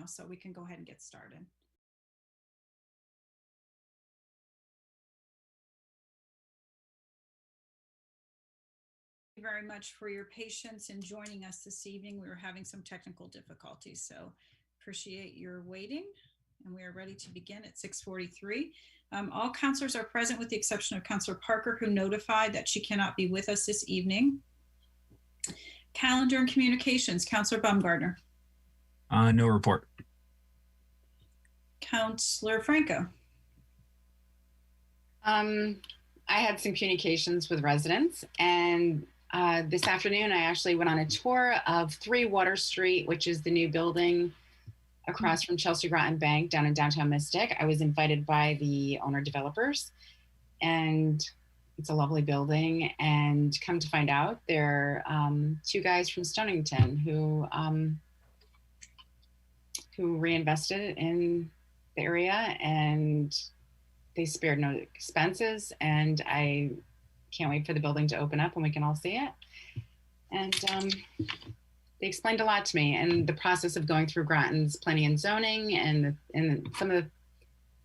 so we can go ahead and get started. Thank you very much for your patience in joining us this evening. We were having some technical difficulties, so appreciate your waiting. And we are ready to begin at 6:43. All counselors are present with the exception of Counselor Parker, who notified that she cannot be with us this evening. Calendar and communications, Counselor Baumgartner. No report. Counselor Franco. I had some communications with residents, and this afternoon I actually went on a tour of 3 Water Street, which is the new building across from Chelsea Groton Bank down in downtown Mystic. I was invited by the owner developers, and it's a lovely building. And come to find out, they're 2 guys from Stonington who reinvested in the area, and they spared no expenses. And I can't wait for the building to open up and we can all see it. And they explained a lot to me, and the process of going through Groton's planning and zoning and some of the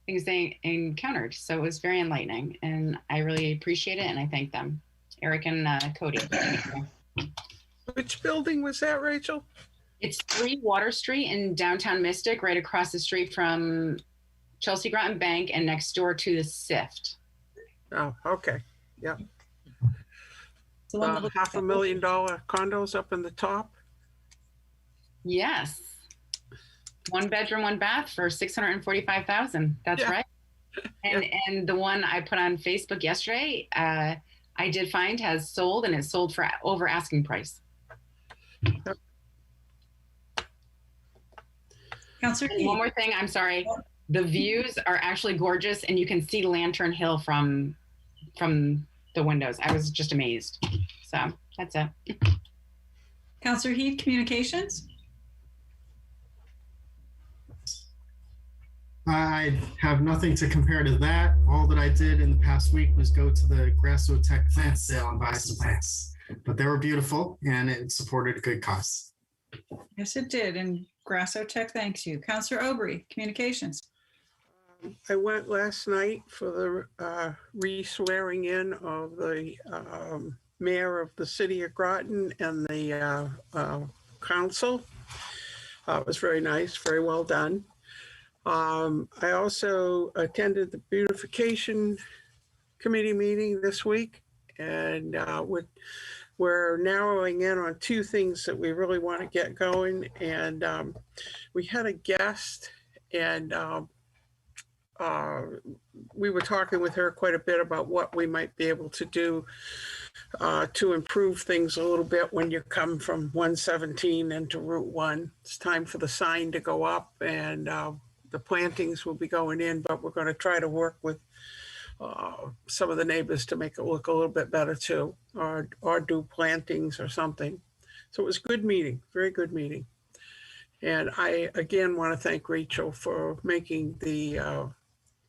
things they encountered. So it was very enlightening, and I really appreciate it, and I thank them. Eric and Cody. Which building was that, Rachel? It's 3 Water Street in downtown Mystic, right across the street from Chelsea Groton Bank and next door to the SIFT. Oh, okay. Yeah. The one that looks $500,000 condos up in the top. Yes. 1 bedroom, 1 bath for $645,000. That's Yeah. right. And the one I put on Facebook yesterday, I did find has sold, and it's sold for over asking price. Counselor And one more thing, I'm sorry. The views are actually gorgeous, and you can see Lantern Hill from the windows. I was just amazed. So that's it. Counselor Heath, communications. I have nothing to compare to that. All that I did in the past week was go to the Grasso Tech plant sale and buy some plants. But they were beautiful, and it supported a good cause. Yes, it did. And Grasso Tech thanks you. Counselor Aubry, communications. I went last night for the re-swearing in of the mayor of the city of Groton and the council. It was very nice, very well done. I also attended the Beautification Committee meeting this week, and we're narrowing in on 2 things that we really want to get going. And we had a guest, and we were talking with her quite a bit about what we might be able to do to improve things a little bit when you come from 117 into Route 1. It's time for the sign to go up, and the plantings will be going in, but we're going to try to work with some of the neighbors to make it look a little bit better too, or do plantings or something. So it was a good meeting, very good meeting. And I, again, want to thank Rachel for making the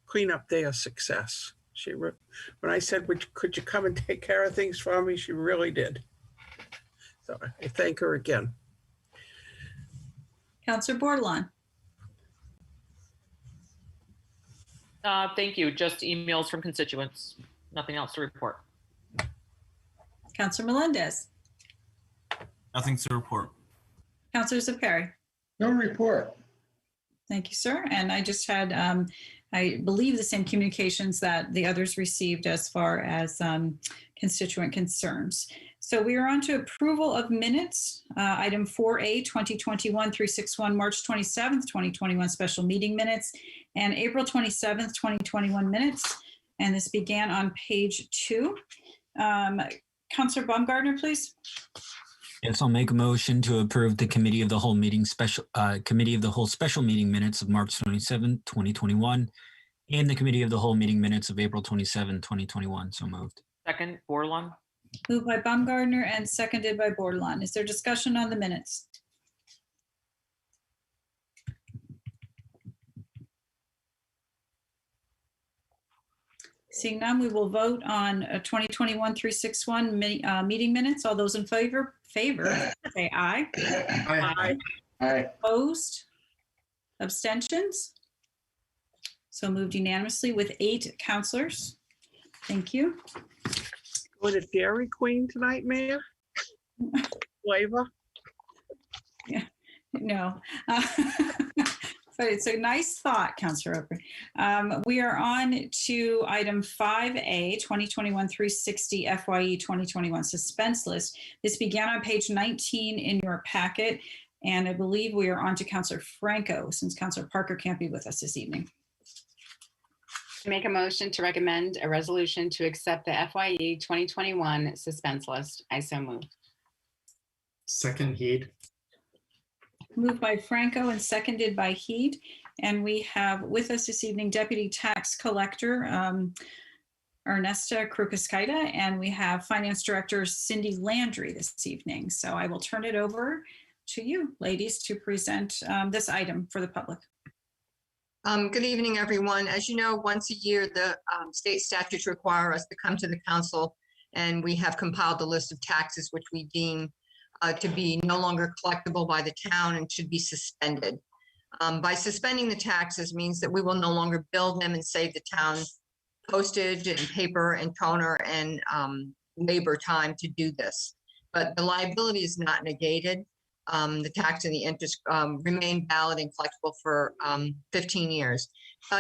cleanup day a success. When I said, could you come and take care of things for me, she really did. So I thank her again. Counselor Bordelon. Thank you. Just emails from constituents. Nothing else to report. Counselor Melendez. Nothing to report. Counselor Zepari. No report. Thank you, sir. And I just had, I believe, the same communications that the others received as far as constituent concerns. So we are on to approval of minutes. Item 4A, 2021-361, March 27th, 2021 special meeting minutes, and April 27th, 2021 minutes. And this began on page 2. Counselor Baumgartner, please. Yes, I'll make a motion to approve the Committee of the Whole special meeting minutes of March 27, 2021, and the Committee of the Whole meeting minutes of April 27, 2021. So moved. Second, Bordelon. Moved by Baumgartner and seconded by Bordelon. Is there discussion on the minutes? Seeing none, we will vote on 2021-361 meeting minutes. All those in favor say aye. Aye. Aye. Opposed? Abstentions? So moved unanimously with 8 counselors. Thank you. Going to Dairy Queen tonight, Mayor? Flavor? No. But it's a nice thought, Councillor Oakley. We are on to item 5A, 2021-360 FYE 2021 suspense list. This began on page 19 in your packet, and I believe we are on to Councillor Franco, since Councillor Parker can't be with us this evening. Make a motion to recommend a resolution to accept the FYE 2021 suspense list. I so move. Second, Heed. Moved by Franco and seconded by Heed. And we have with us this evening Deputy Tax Collector Ernesta Krukaskaita, and we have Finance Director Cindy Landry this evening. So I will turn it over to you, ladies, to present this item for the public. Good evening, everyone. As you know, once a year, the state statutes require us to come to the council, and we have compiled a list of taxes which we deem to be no longer collectible by the town and should be suspended. By suspending the taxes means that we will no longer bill them and save the town postage and paper and toner and labor time to do this. But the liability is not negated. The tax and the interest remain valid and collectible for 15 years.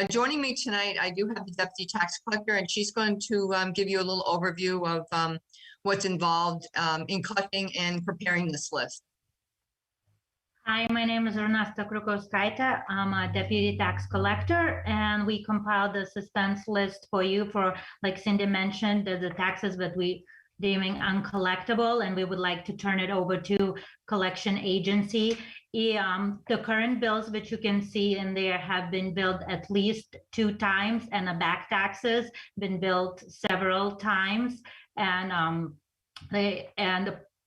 Joining me tonight, I do have the Deputy Tax Collector, and she's going to give you a little overview of what's involved in collecting and preparing this list. Hi, my name is Ernesta Krukaskaita. I'm a Deputy Tax Collector, and we compiled the suspense list for you for, like Cindy mentioned, the taxes that we deeming uncollectible, and we would like to turn it over to collection agency. The current bills that you can see in there have been billed at least 2 times, and the back taxes been billed several times. And the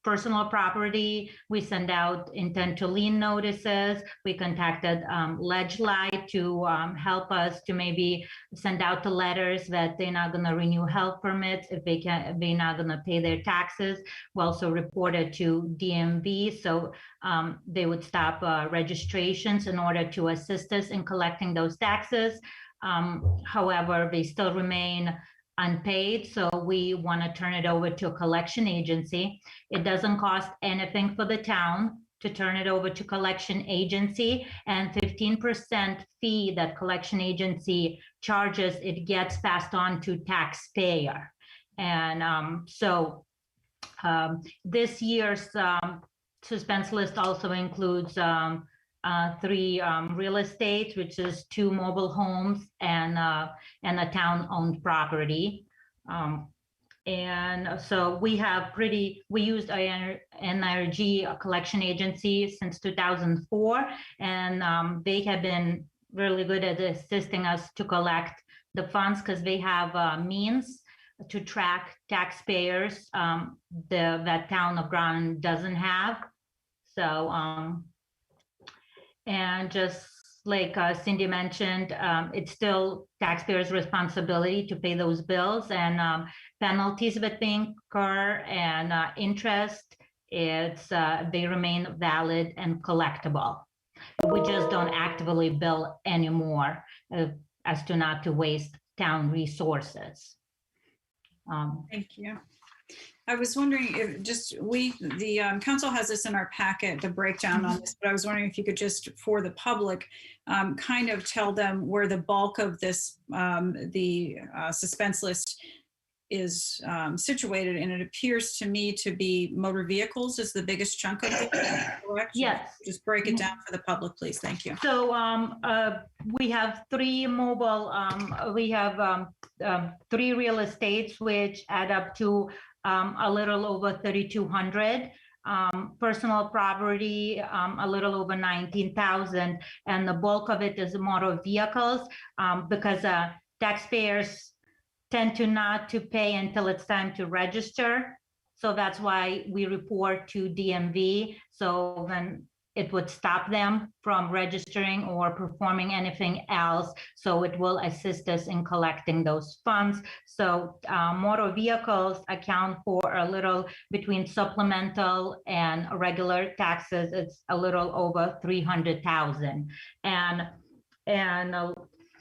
personal property, we send out intent to lien notices. We contacted Ledgelight to help us to maybe send out the letters that they're not going to renew health permits if they're not going to pay their taxes. We also reported to DMV, so they would stop registrations in order to assist us in collecting those taxes. However, they still remain unpaid, so we want to turn it over to a collection agency. It doesn't cost anything for the town to turn it over to collection agency, and 15% fee that collection agency charges, it gets passed on to taxpayer. And this year's suspense list also includes 3 real estates, which is 2 mobile homes and a town-owned property. And so we used NRG collection agency since 2004, and they have been really good at assisting us to collect the funds because they have means to track taxpayers that town of Groton doesn't have. So, and just like Cindy mentioned, it's still taxpayers' responsibility to pay those bills, and penalties that they incur and interest, they remain valid and collectible. We just don't actively bill anymore as to not to waste town resources. Thank you. I was wondering if the council has this in our packet, the breakdown on this, but I was wondering if you could just, for the public, kind of tell them where the bulk of this, the suspense list is situated. And it appears to me to be motor vehicles is the biggest chunk of it, correct? Yes. Just break it down for the public, please. Thank you. So we have 3 mobile, we have 3 real estates, which add up to a little over 3,200. Personal property, a little over 19,000, and the bulk of it is motor vehicles, because taxpayers tend to not to pay until it's time to register. So that's why we report to DMV. So then it would stop them from registering or performing anything else. So it will assist us in collecting those funds. So motor vehicles account for a little between supplemental and regular taxes. It's a little over 300,000. And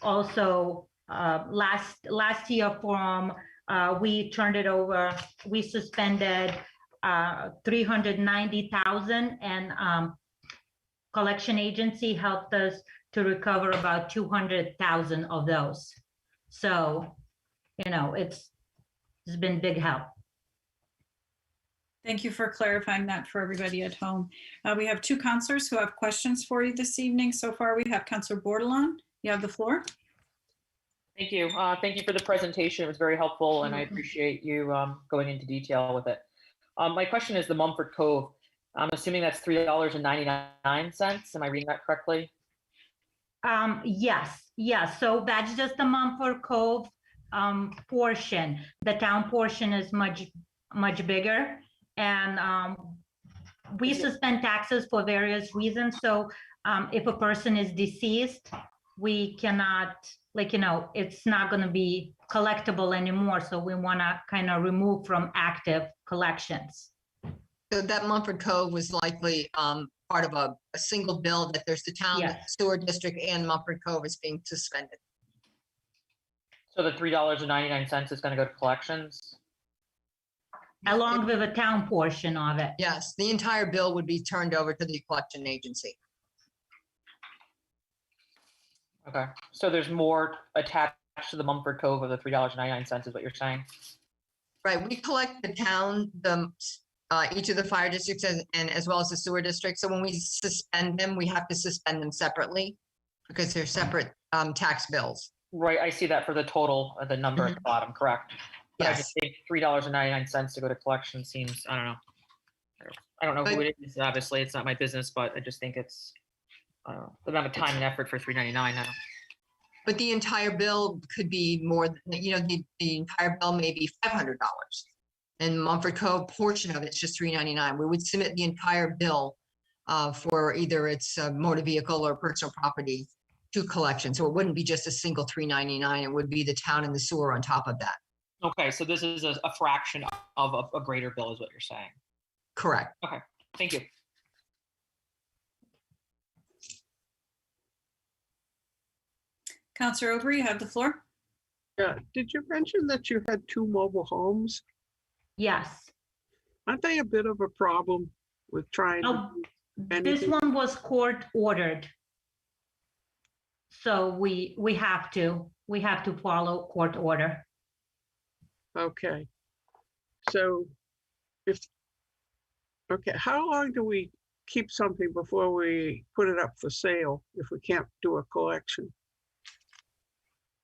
also last year from we turned it over, we suspended 390,000, and collection agency helped us to recover about 200,000 of those. So, it's been big help. Thank you for clarifying that for everybody at home. We have two counselors who have questions for you this evening. So far, we have Counselor Bordelon. You have the floor. Thank you. Thank you for the presentation. It was very helpful, and I appreciate you going into detail with it. My question is the Mumford Cove. I'm assuming that's $3.99. Am I reading that correctly? Yes. So that's just the Mumford Cove portion. The town portion is much bigger, and we suspend taxes for various reasons. So if a person is deceased, we cannot, it's not going to be collectible anymore. So we want to kind of remove from active collections. So that Mumford Cove was likely part of a single bill that there's the town, Yes. sewer district, and Mumford Cove is being suspended. So the $3.99 is going to go to collections? Along with a town portion of it. Yes, the entire bill would be turned over to the collection agency. Okay. So there's more attached to the Mumford Cove of the $3.99 is what you're saying? Right, we collect the town, each of the fire districts and as well as the sewer district. So when we suspend them, we have to suspend them separately because they're separate tax bills. Right. I see that for the total, the number at the bottom, correct? But I just think $3.99 to go to collection seems, I don't know. I don't know who it is. Obviously, it's not my business, but I just think it's, I don't know, the amount of time and effort for $3.99. I don't know. But the entire bill could be more, the entire bill may be $500. And Mumford Cove portion of it's just $3.99. We would submit the entire bill for either its motor vehicle or personal property to collection. So it wouldn't be just a single $3.99. It would be the town and the sewer on top of that. Okay, so this is a fraction of a greater bill is what you're saying. Correct. Okay, thank you. Counselor Obrey, you have the floor. Yeah, did you mention that you had 2 mobile homes? Yes. Aren't they a bit of a problem with trying to do This anything? one was court ordered. So we have to follow court order. Okay. So how long do we keep something before we put it up for sale if we can't do a collection?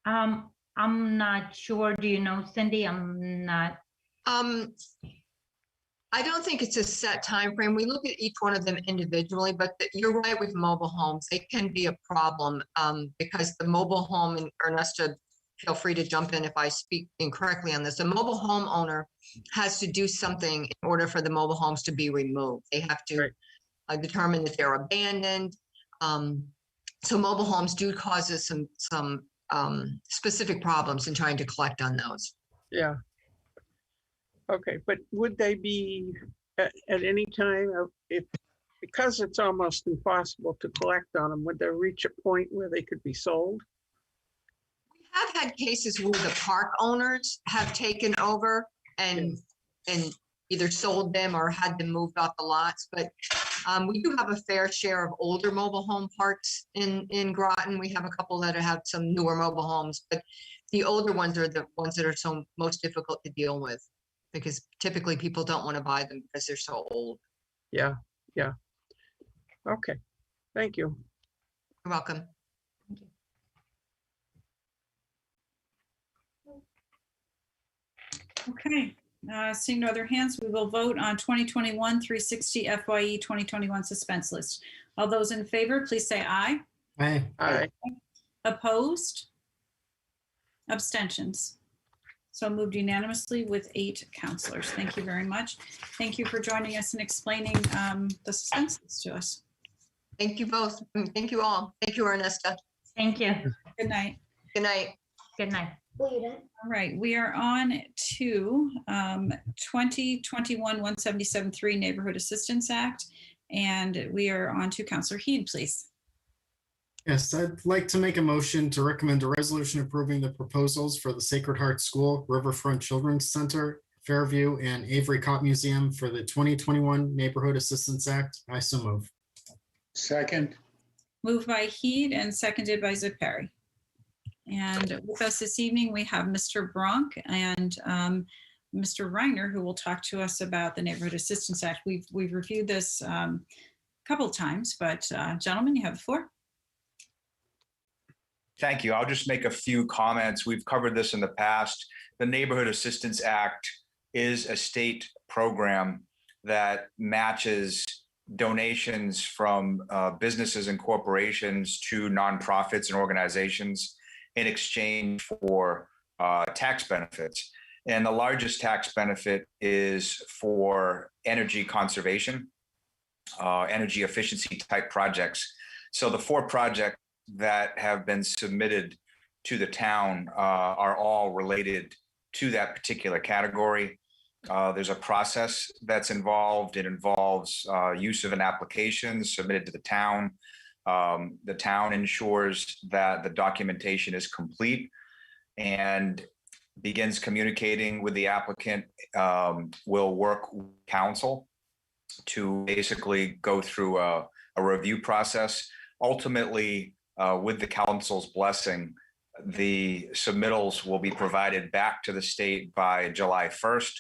I'm not sure. Do you know, Cindy? I'm not. I don't think it's a set time frame. We look at each one of them individually, but you're right with mobile homes. It can be a problem because the mobile home, and Ernesto, feel free to jump in if I speak incorrectly on this. A mobile home owner has to do something in order for the mobile homes to be removed. They have to determine that they're abandoned. So mobile homes do cause us some specific problems in trying to collect on those. Yeah. Okay, but would they be at any time, because it's almost impossible to collect on them, would they reach a point where they could be sold? We have had cases where the park owners have taken over and either sold them or had them moved off the lots, but we do have a fair share of older mobile home parks in Groton. We have a couple that have some newer mobile homes, but the older ones are the ones that are so most difficult to deal with because typically people don't want to buy them because they're so old. Yeah. Okay, thank you. You're welcome. Okay, seeing no other hands, we will vote on 2021-360 FYE 2021 suspense list. All those in favor, please say aye. Aye. Aye. Opposed? Abstentions? So moved unanimously with 8 counselors. Thank you very much. Thank you for joining us and explaining the suspense list to us. Thank you both. Thank you all. Thank you, Ernesta. Thank you. Good night. Good night. Good night. All right, we are on to 2021-177-3 Neighborhood Assistance Act. And we are on to Counselor Heed, please. Yes, I'd like to make a motion to recommend a resolution approving the proposals for the Sacred Heart School, Riverfront Children's Center, Fairview, and Avery Cop Museum for the 2021 Neighborhood Assistance Act. I so move. Second. Moved by Heed and seconded by Zepari. And with us this evening, we have Mr. Bronk and Mr. Reiner, who will talk to us about the Neighborhood Assistance Act. We've reviewed this a couple of times, but gentlemen, you have the floor. Thank you. I'll just make a few comments. We've covered this in the past. The Neighborhood Assistance Act is a state program that matches donations from businesses and corporations to nonprofits and organizations in exchange for tax benefits. And the largest tax benefit is for energy conservation, energy efficiency type projects. So the 4 projects that have been submitted to the town are all related to that particular category. There's a process that's involved. It involves use of an application submitted to the town. The town ensures that the documentation is complete and begins communicating with the applicant. Will work with council to basically go through a review process. Ultimately, with the council's blessing, the submittals will be provided back to the state by July 1st.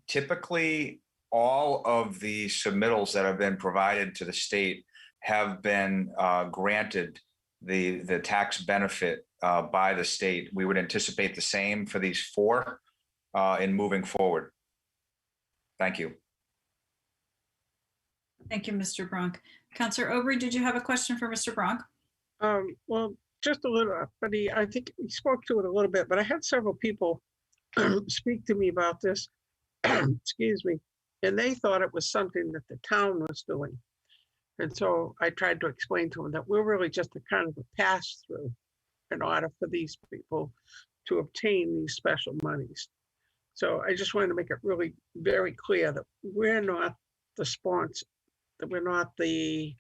Typically, all of the submittals that have been provided to the state have been granted the tax benefit by the state. We would anticipate the same for these 4 in moving forward. Thank you. Thank you, Mr. Bronk. Counselor Aubry, did you have a question for Mr. Bronk? Well, just a little, but I think he spoke to it a little bit, but I had several people speak to me about this, excuse me, and they thought it was something that the town was doing. And so I tried to explain to them that we're really just a kind of a pass-through in order for these people to obtain these special monies. So I just wanted to make it really very clear that we're not the sponsor, that we're not the,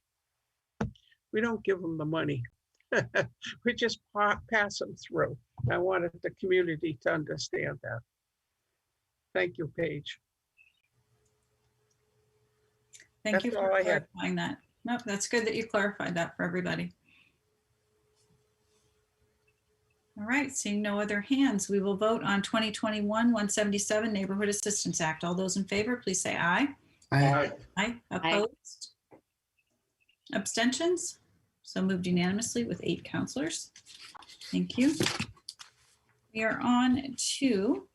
we don't give them the money. We just pass them through. I wanted the community to understand that. Thank you, Paige. Thank you That's for all I had. clarifying that. Nope, that's good that you clarified that for everybody. All right, seeing no other hands, we will vote on 2021-177 Neighborhood Assistance Act. All those in favor, please say aye. Aye. Aye. Opposed? Abstentions? So moved unanimously with 8 counselors. Thank you. We are on to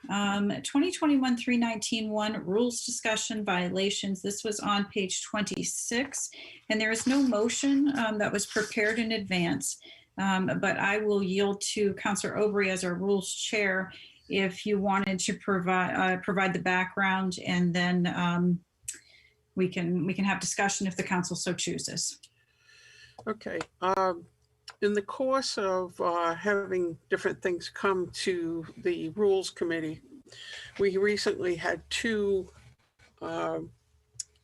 2021-319-1 rules discussion violations. This was on page 26, and there is no motion that was prepared in advance, but I will yield to Counselor Aubry as our rules chair if you wanted to provide the background, and then we can have discussion if the council so chooses. Okay. In the course of having different things come to the Rules Committee, we recently had 2,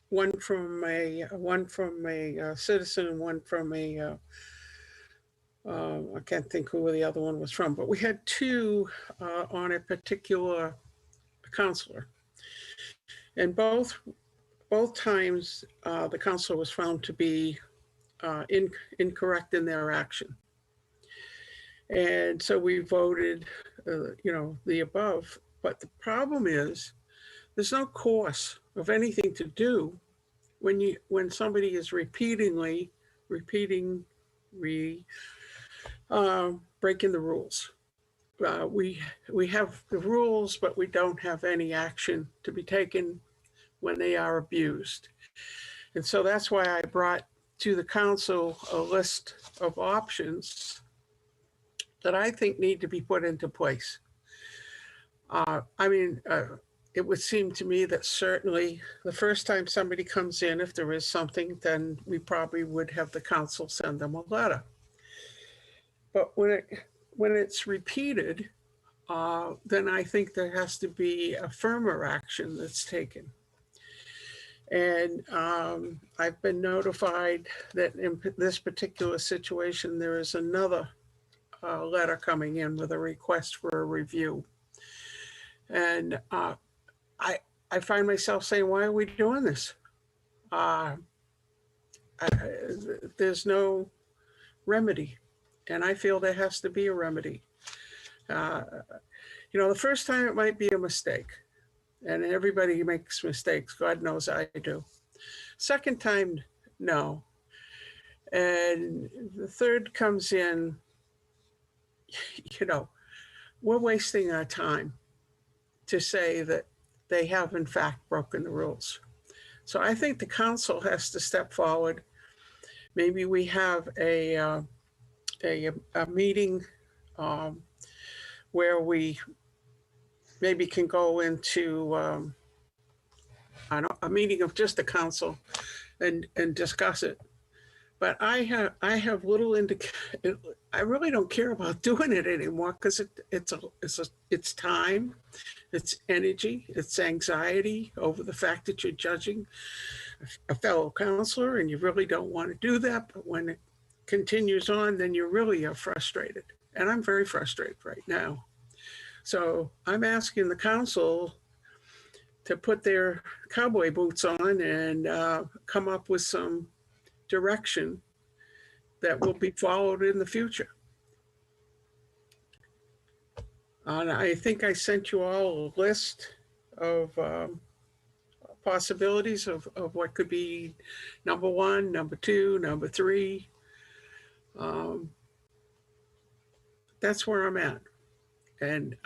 one from a citizen and one from a, I can't think who the other one was from, but we had 2 on a particular counselor. And both times the counselor was found to be incorrect in their action. And so we voted, the above. But the problem is there's no course of anything to do when somebody is breaking the rules. We have the rules, but we don't have any action to be taken when they are abused. And so that's why I brought to the council a list of options that I think need to be put into place. it would seem to me that certainly the first time somebody comes in, if there is something, then we probably would have the council send them a letter. But when it's repeated, then I think there has to be a firmer action that's taken. And I've been notified that in this particular situation, there is another letter coming in with a request for a review. And I find myself saying, why are we doing this? There's no remedy. And I feel there has to be a remedy. You know, the first time it might be a mistake. And everybody makes mistakes. God knows I do. Second time, no. And the third comes in, you know, we're wasting our time to say that they have in fact broken the rules. So I think the council has to step forward. Maybe we have a meeting where we maybe can go into a meeting of just the council and discuss it. But I have little I really don't care about doing it anymore because it's time, it's energy, it's anxiety over the fact that you're judging a fellow counselor and you really don't want to do that. But when it continues on, then you really are frustrated. And I'm very frustrated right now. So I'm asking the council to put their cowboy boots on and come up with some direction that will be followed in the future. And I think I sent you all a list of possibilities of what could be number 1, number 2, number 3. That's where I'm at. And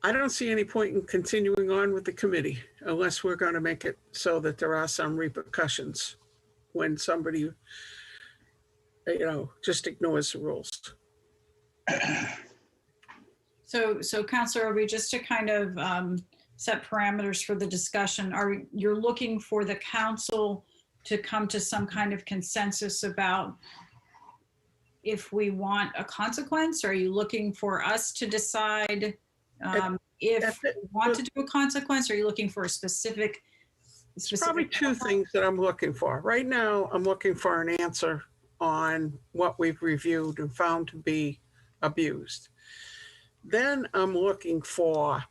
I don't see any point in continuing on with the committee unless we're going to make it so that there are some repercussions when somebody, you know, just ignores the rules. So Councilor Obi, just to kind of set parameters for the discussion, you're looking for the council to come to some kind of consensus about if we want a consequence? Or are you looking for us to decide if we want to do a consequence? Or are you looking for a specific? Probably two things that I'm looking for. Right now, I'm looking for an answer on what we've reviewed and found to be abused. Then I'm looking for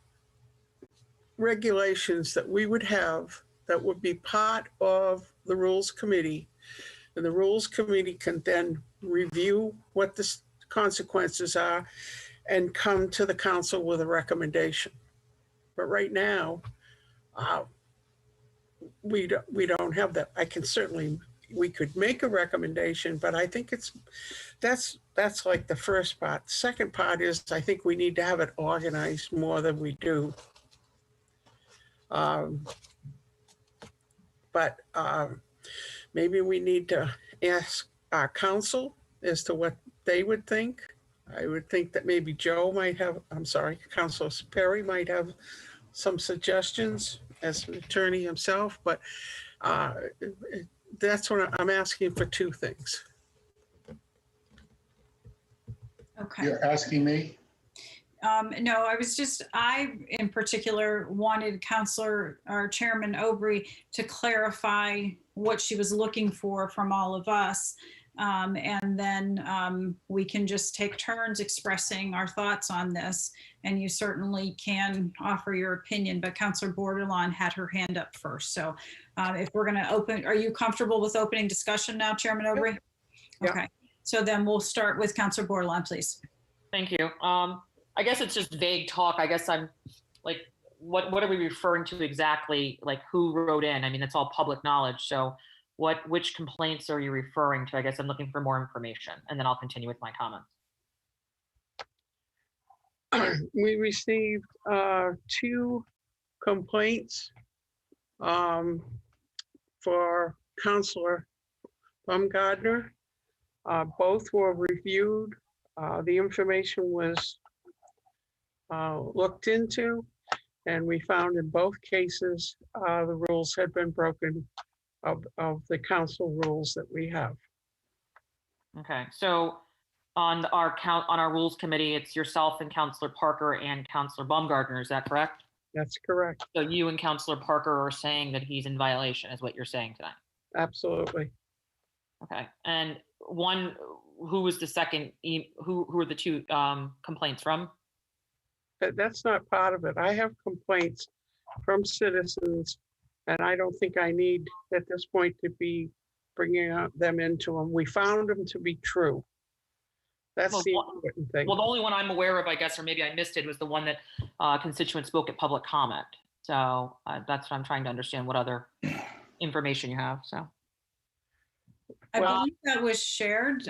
regulations that we would have that would be part of the Rules Committee. And the Rules Committee can then review what the consequences are and come to the council with a recommendation. But right now, we don't have that. We could make a recommendation, but I think that's like the first part. The second part is I think we need to have it organized more than we do. But maybe we need to ask our council as to what they would think. I would think that maybe Councilor Perry might have some suggestions as an attorney himself, but that's what I'm asking for, two things. Okay. You're asking me? No, I in particular wanted Councilor or Chairman Obrey to clarify what she was looking for from all of us. And then we can just take turns expressing our thoughts on this. And you certainly can offer your opinion, but Councilor Bordelon had her hand up first. So if we're going to open, are you comfortable with opening discussion now, Chairman Obrey? Yep. Okay, so then we'll start with Councilor Bordelon, please. Thank you. I guess it's just vague talk. I guess I'm like, what are we referring to exactly? Like who wrote in? I mean, it's all public knowledge. So which complaints are you referring to? I guess I'm looking for more information, and then I'll continue with my comments. We received 2 complaints for Councilor Baumgartner. Both were reviewed. The information was looked into, and we found in both cases the rules had been broken of the council rules that we have. Okay, so on our rules committee, it's yourself and Counselor Parker and Counselor Baumgartner, is that correct? That's correct. So you and Counselor Parker are saying that he's in violation, is what you're saying tonight? Absolutely. Okay, and who was the second, who are the two complaints from? That's not part of it. I have complaints from citizens, and I don't think I need at this point to be bringing them into them. We found them to be true. That's the important thing. Well, the only one I'm aware of, I guess, or maybe I missed it, was the one that constituent spoke at public comment. So that's what I'm trying to understand, what other information you have, so. I believe that was shared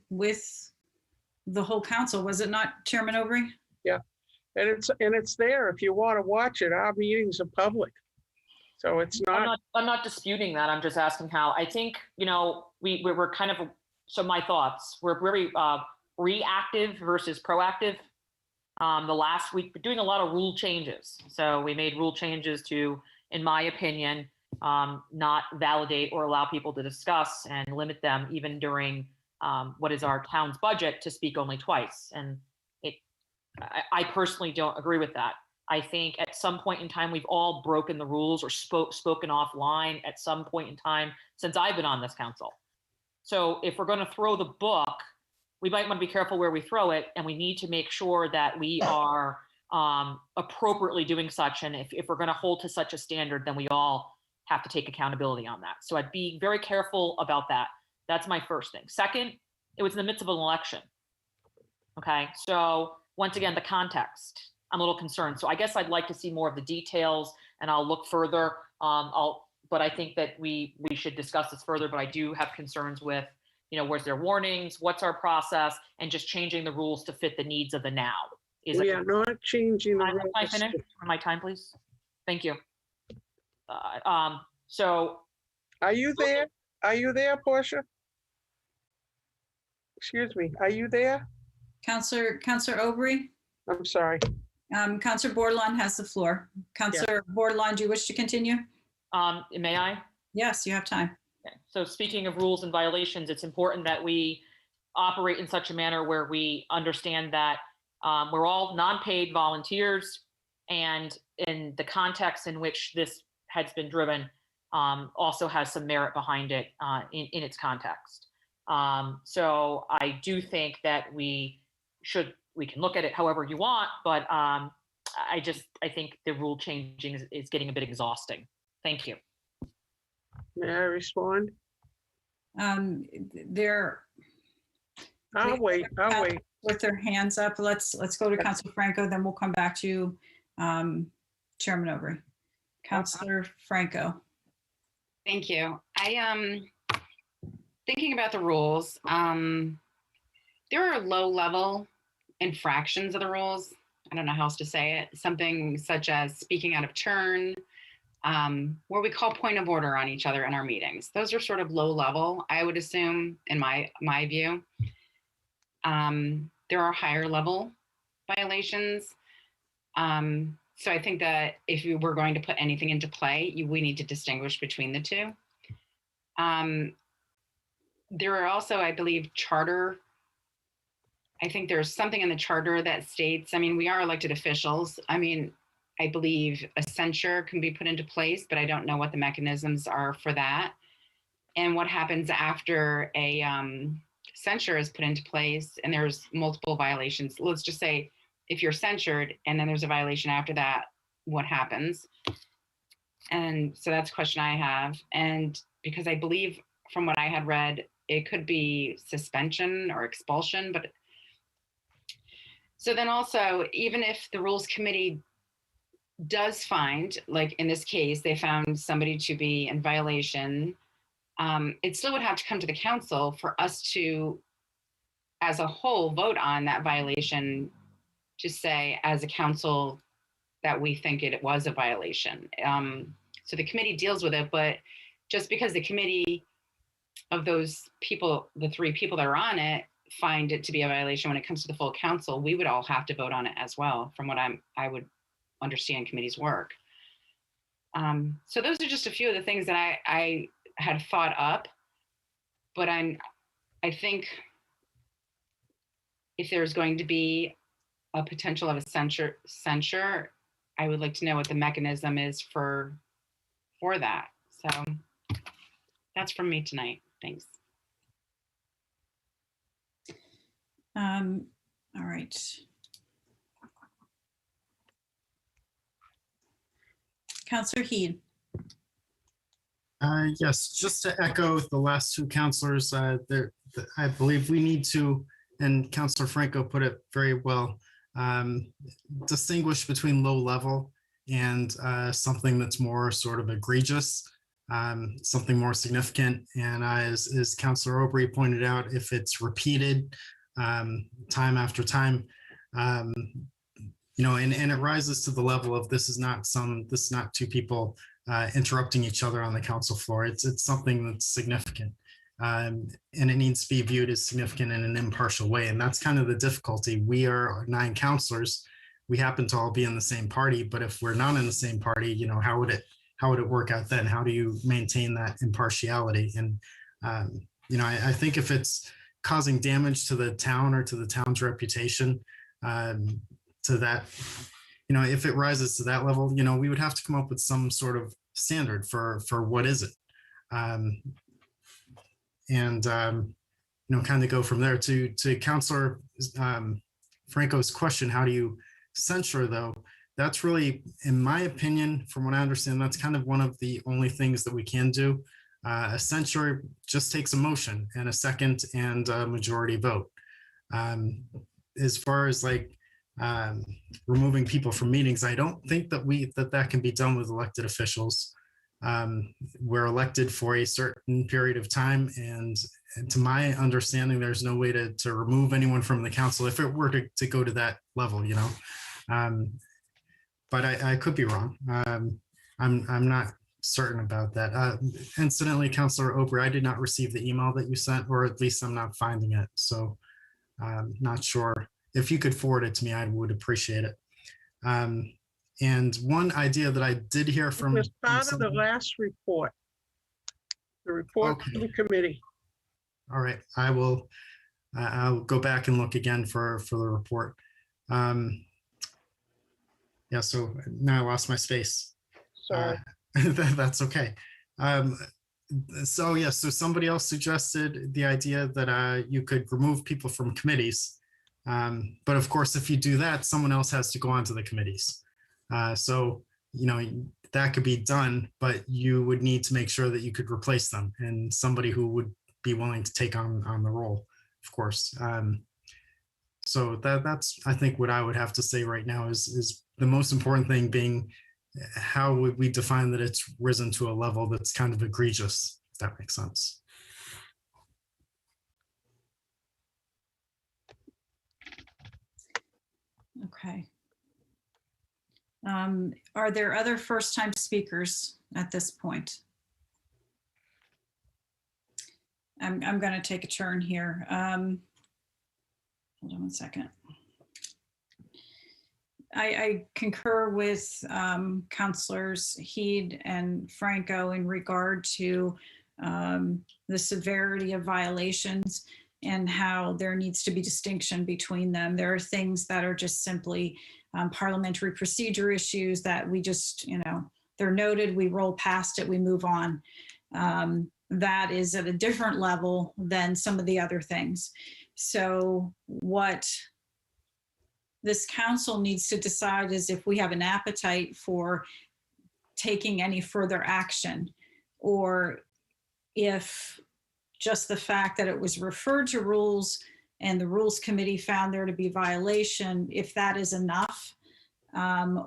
with the whole council, was it not, Chairman Overy? Yeah, and it's there. If you want to watch it, our meetings are public. So it's not. I'm not disputing that. I'm just asking how. I think, we're kind of, so my thoughts, we're very reactive versus proactive. The last week, we're doing a lot of rule changes. So we made rule changes to, in my opinion, not validate or allow people to discuss and limit them even during what is our town's budget to speak only twice. And I personally don't agree with that. I think at some point in time, we've all broken the rules or spoken offline at some point in time since I've been on this council. So if we're going to throw the book, we might want to be careful where we throw it, and we need to make sure that we are appropriately doing such. And if we're going to hold to such a standard, then we all have to take accountability on that. So I'd be very careful about that. That's my first thing. Second, it was in the midst of an election. Okay, so once again, the context, I'm a little concerned. So I guess I'd like to see more of the details, and I'll look further. But I think that we should discuss this further, but I do have concerns with, where's their warnings, what's our process, and just changing the rules to fit the needs of the now. We are not changing the rules. Can I finish my time, please? Thank you. So. Are you there? Are you there, Portia? Excuse me, are you there? Counselor Overy? I'm sorry. Counselor Bordelon has the floor. Counselor Bordelon, do you wish to continue? May I? Yes, you have time. Okay. So speaking of rules and violations, it's important that we operate in such a manner where we understand that we're all non-paid volunteers, and in the context in which this has been driven also has some merit behind it in its context. So I do think that we can look at it however you want, but I think the rule changing is getting a bit exhausting. Thank you. May I respond? I'll wait. With their hands up, let's go to Councilor Franco, then we'll come back to you, Chairman Overy. Councilor Franco. Thank you. Thinking about the rules, there are low-level infractions of the rules. I don't know how else to say it. Something such as speaking out of turn, where we call point of order on each other in our meetings. Those are sort of low-level, I would assume, in my view. There are higher-level violations. So I think that if you were going to put anything into play, we need to distinguish between the two. There are also, I believe, charter. I think there's something in the charter that states, we are elected officials. I believe a censure can be put into place, but I don't know what the mechanisms are for that. And what happens after a censure is put into place and there's multiple violations. Let's just say if you're censured and then there's a violation after that, what happens? And so that's a question I have. And because I believe from what I had read, it could be suspension or expulsion. But so then also, even if the rules committee does find, like in this case, they found somebody to be in violation, it still would have to come to the council for us to, as a whole, vote on that violation, to say as a council that we think it was a violation. So the committee deals with it, but just because the committee of those people, the 3 people that are on it, find it to be a violation when it comes to the full council, we would all have to vote on it as well, from what I would understand committee's work. So those are just a few of the things that I had thought up, but I think if there's going to be a potential of a censure, I would like to know what the mechanism is for that. So that's from me tonight. Thanks. All right. Councillor Heed. Yes, just to echo the last two counselors, I believe we need to, and Councillor Franco put it very well, distinguish between low level and something that's more sort of egregious, something more significant. And as Councillor Aubry pointed out, if it's repeated time after time, you know, and it rises to the level of this is not two people interrupting each other on the council floor. It's something that's significant, and it needs to be viewed as significant in an impartial way. And that's kind of the difficulty. We are 9 councilors. We happen to all be in the same party, but if we're not in the same party, you know, how would it work out then? How do you maintain that impartiality? And you know, I think if it's causing damage to the town or to the town's reputation, to that, you know, if it rises to that level, you know, we would have to come up with some sort of standard for what is it, and you know, kind of go from there. To Councillor Franco's question, how do you censure though? That's really, in my opinion, from what I understand, that's kind of one of the only things that we can do. A censure just takes a motion and a second and a majority vote. As far as like removing people from meetings, I don't think that can be done with elected officials. We're elected for a certain period of time, and to my understanding, there's no way to remove anyone from the council if it were to go to that level, you know. But I could be wrong. I'm not certain about that. Incidentally, Councillor Aubry, I did not receive the email that you sent, or at least I'm not finding it. So I'm not sure. If you could forward it to me, I would appreciate it. And one idea that I did hear from— It was part of the last report. The report Okay. to the committee. All right, I'll go back and look again for the report. Yeah, so now I lost my space. Sorry. That's okay. So yeah, so somebody else suggested the idea that you could remove people from committees. But of course, if you do that, someone else has to go onto the committees. So, you know, that could be done, but you would need to make sure that you could replace them, and somebody who would be willing to take on the role, of course. So that's, I think, what I would have to say right now is the most important thing being how would we define that it's risen to a level that's kind of egregious, if that makes sense. Okay. Are there other first-time speakers at this point? I'm going to take a turn here. Hold on one second. I concur with Councilors Heed and Franco in regard to the severity of violations and how there needs to be distinction between them. There are things that are just simply parliamentary procedure issues that we just, you know, they're noted, we roll past it, we move on. That is at a different level than some of the other things. So what this council needs to decide is if we have an appetite for taking any further action, or if just the fact that it was referred to rules and the rules committee found there to be violation, if that is enough,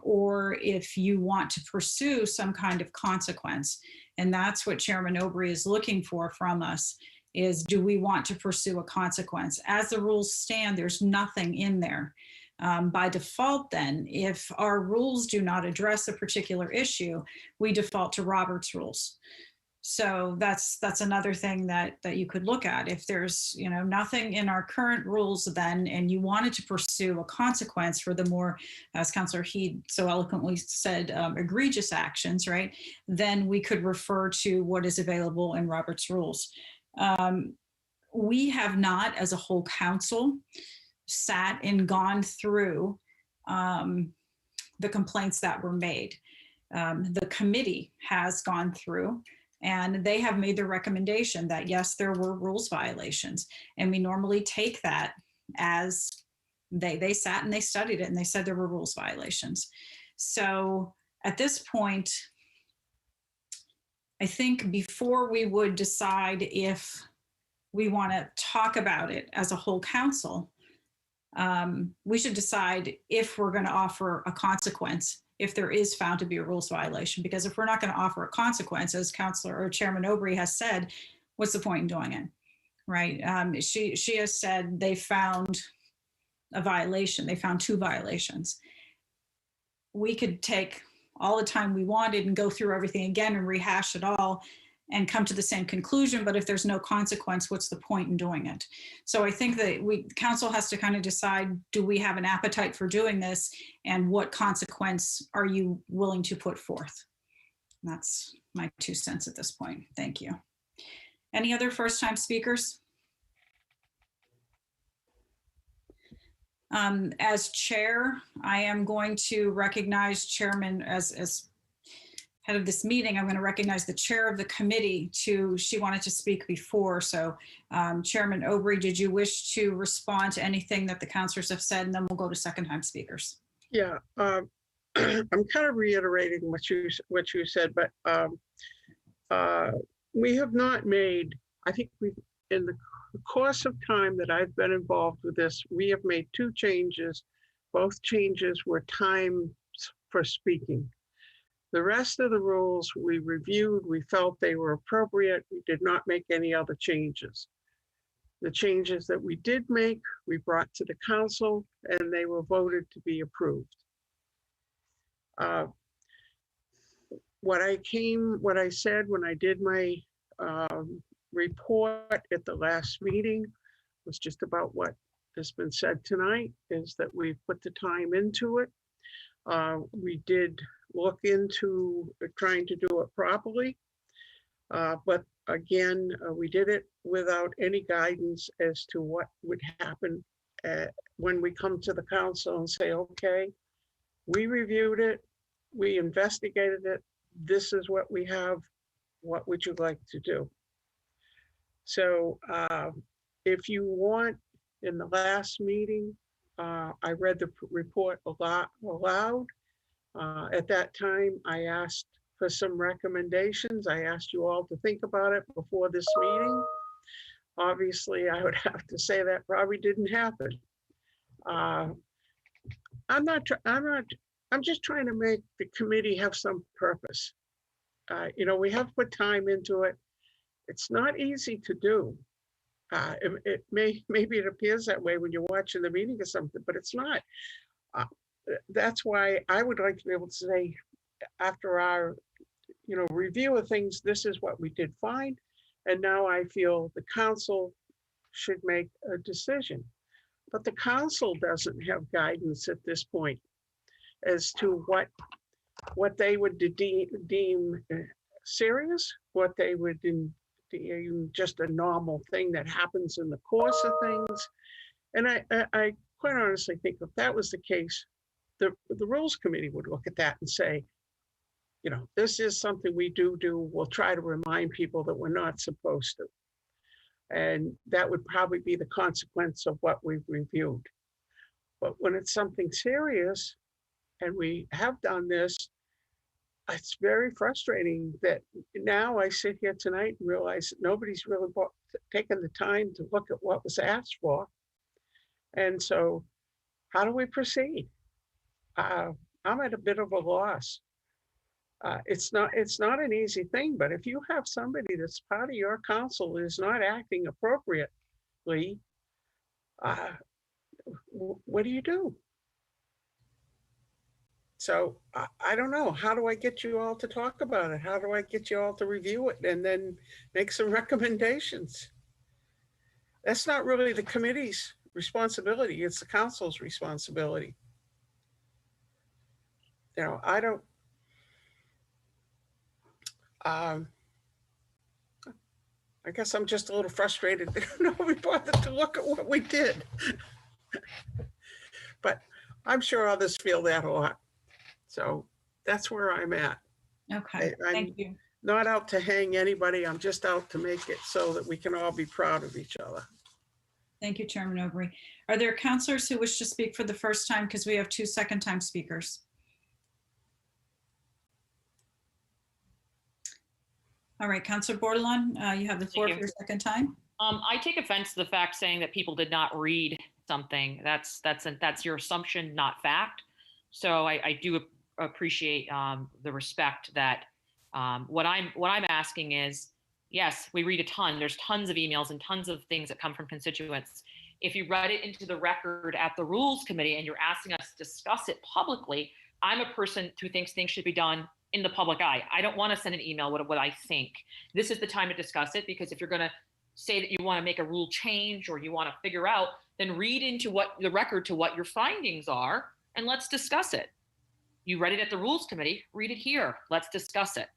or if you want to pursue some kind of consequence. And that's what Chairman Aubry is looking for from us, is do we want to pursue a consequence? As the rules stand, there's nothing in there. By default then, if our rules do not address a particular issue, we default to Robert's rules. So that's another thing that you could look at. If there's, you know, nothing in our current rules then, and you wanted to pursue a consequence for the more, as Councillor Heed so eloquently said, egregious actions, right? Then we could refer to what is available in Robert's rules. We have not, as a whole council, sat and gone through the complaints that were made. The committee has gone through, and they have made the recommendation that, yes, there were rules violations. And we normally take that as they sat and they studied it and they said there were rules violations. So at this point, I think before we would decide if we want to talk about it as a whole council, we should decide if we're going to offer a consequence if there is found to be a rules violation. Because if we're not going to offer a consequence, as Councillor or Chairman Aubry has said, what's the point in doing it, right? She has said they found a violation. They found 2 violations. We could take all the time we wanted and go through everything again and rehash it all and come to the same conclusion. But if there's no consequence, what's the point in doing it? So I think that council has to kind of decide, do we have an appetite for doing this, and what consequence are you willing to put forth? And that's my 2 cents at this point. Thank you. Any other first-time speakers? As chair, I am going to recognize Chairman as head of this meeting. I'm going to recognize the chair of the committee she wanted to speak before. So Chairman Aubry, did you wish to respond to anything that the councilors have said? And then we'll go to second-time speakers. Yeah, I'm kind of reiterating what you said, but we have not made, I think in the course of time that I've been involved with this, we have made 2 changes. Both changes were times for speaking. The rest of the rules we reviewed, we felt they were appropriate. We did not make any other changes. The changes that we did make, we brought to the council, and they were voted to be approved. What I said when I did my report at the last meeting was just about what has been said tonight, is that we've put the time into it. We did look into trying to do it properly, but again, we did it without any guidance as to what would happen when we come to the council and say, okay, we reviewed it, we investigated it, this is what we have, what would you like to do? So if you want, in the last meeting, I read the report aloud. At that time, I asked for some recommendations. I asked you all to think about it before this meeting. Obviously, I would have to say that probably didn't happen. I'm just trying to make the committee have some purpose. You know, we have put time into it. It's not easy to do. Maybe it appears that way when you're watching the meeting or something, but it's not. That's why I would like to be able to say, after our, review of things, this is what we did fine, and now I feel the council should make a decision. But the council doesn't have guidance at this point as to what they would deem serious, what they would deem just a normal thing that happens in the course of things. And I quite honestly think if that was the case, the Rules Committee would look at that and say, this is something we do. We'll try to remind people that we're not supposed to. And that would probably be the consequence of what we've reviewed. But when it's something serious, and we have done this, it's very frustrating that now I sit here tonight and realize that nobody's really taken the time to look at what was asked for. And so how do we proceed? I'm at a bit of a loss. It's not an easy thing, but if you have somebody that's part of your council who is not acting appropriately, what do you do? So I don't know. How do I get you all to talk about it? How do I get you all to review it and then make some recommendations? That's not really the committee's responsibility. It's the council's responsibility. You know, I don't, I guess I'm just a little frustrated that nobody bothered to look at what we did. But I'm sure others feel that a lot. So that's where I'm at. Okay, thank you. Not out to hang anybody. I'm just out to make it so that we can all be proud of each other. Thank you, Chairman Obrey. Are there counselors who wish to speak for the first time? Because we have 2 second-time speakers. All right, Counselor Bordelon, you have the floor for your second time. I take offense to the fact saying that people did not read something. That's your assumption, not fact. So I do appreciate the respect that what I'm asking is, yes, we read a ton. There's tons of emails and tons of things that come from constituents. If you read it into the record at the Rules Committee and you're asking us to discuss it publicly, I'm a person who thinks things should be done in the public eye. I don't want to send an email with what I think. This is the time to discuss it, because if you're going to say that you want to make a rule change or you want to figure out, then read into what the record to what your findings are, and let's discuss it. You read it at the Rules Committee, read it here. Let's discuss it.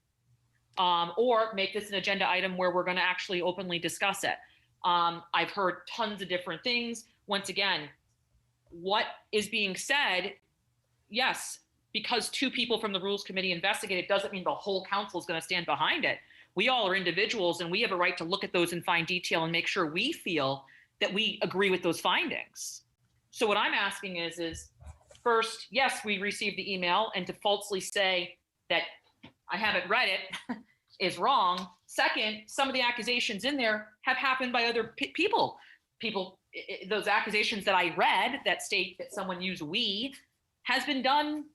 Or make this an agenda item where we're going to actually openly discuss it. I've heard tons of different things. Once again, what is being said, yes, because 2 people from the Rules Committee investigated doesn't mean the whole council is going to stand behind it. We all are individuals and we have a right to look at those in fine detail and make sure we feel that we agree with those findings. So what I'm asking is first, yes, we received the email, and to falsely say that I haven't read it is wrong. Second, some of the accusations in there have happened by other people. Those accusations that I read that state that someone used "we" has been done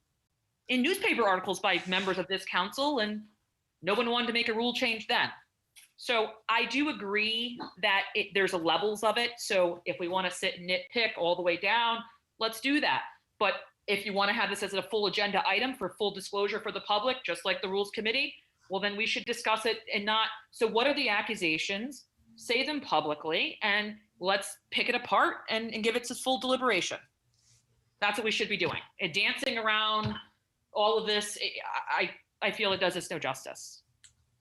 in newspaper articles by members of this council, and no one wanted to make a rule change then. So I do agree that there's a levels of it. So if we want to sit and nitpick all the way down, let's do that. But if you want to have this as a full agenda item for full disclosure for the public, just like the Rules Committee, well, then we should discuss it and not. So what are the accusations? Say them publicly, and let's pick it apart and give it its full deliberation. That's what we should be doing. And dancing around all of this, I feel it does us no justice.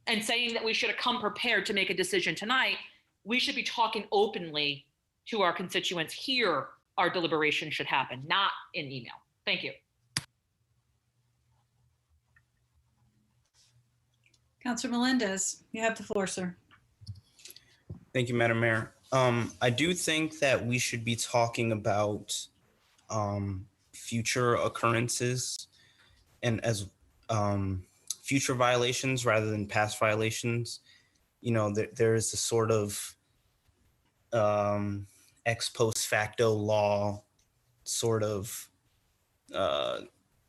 And saying that we should have come prepared to make a decision tonight, we should be talking openly to our constituents. Here, our deliberation should happen, not in email. Thank you. Councilor Melendez, you have the floor, sir. Thank you, Madam Mayor. I do think that we should be talking about future occurrences and as future violations rather than past violations. You know, there is a sort of ex post facto law sort of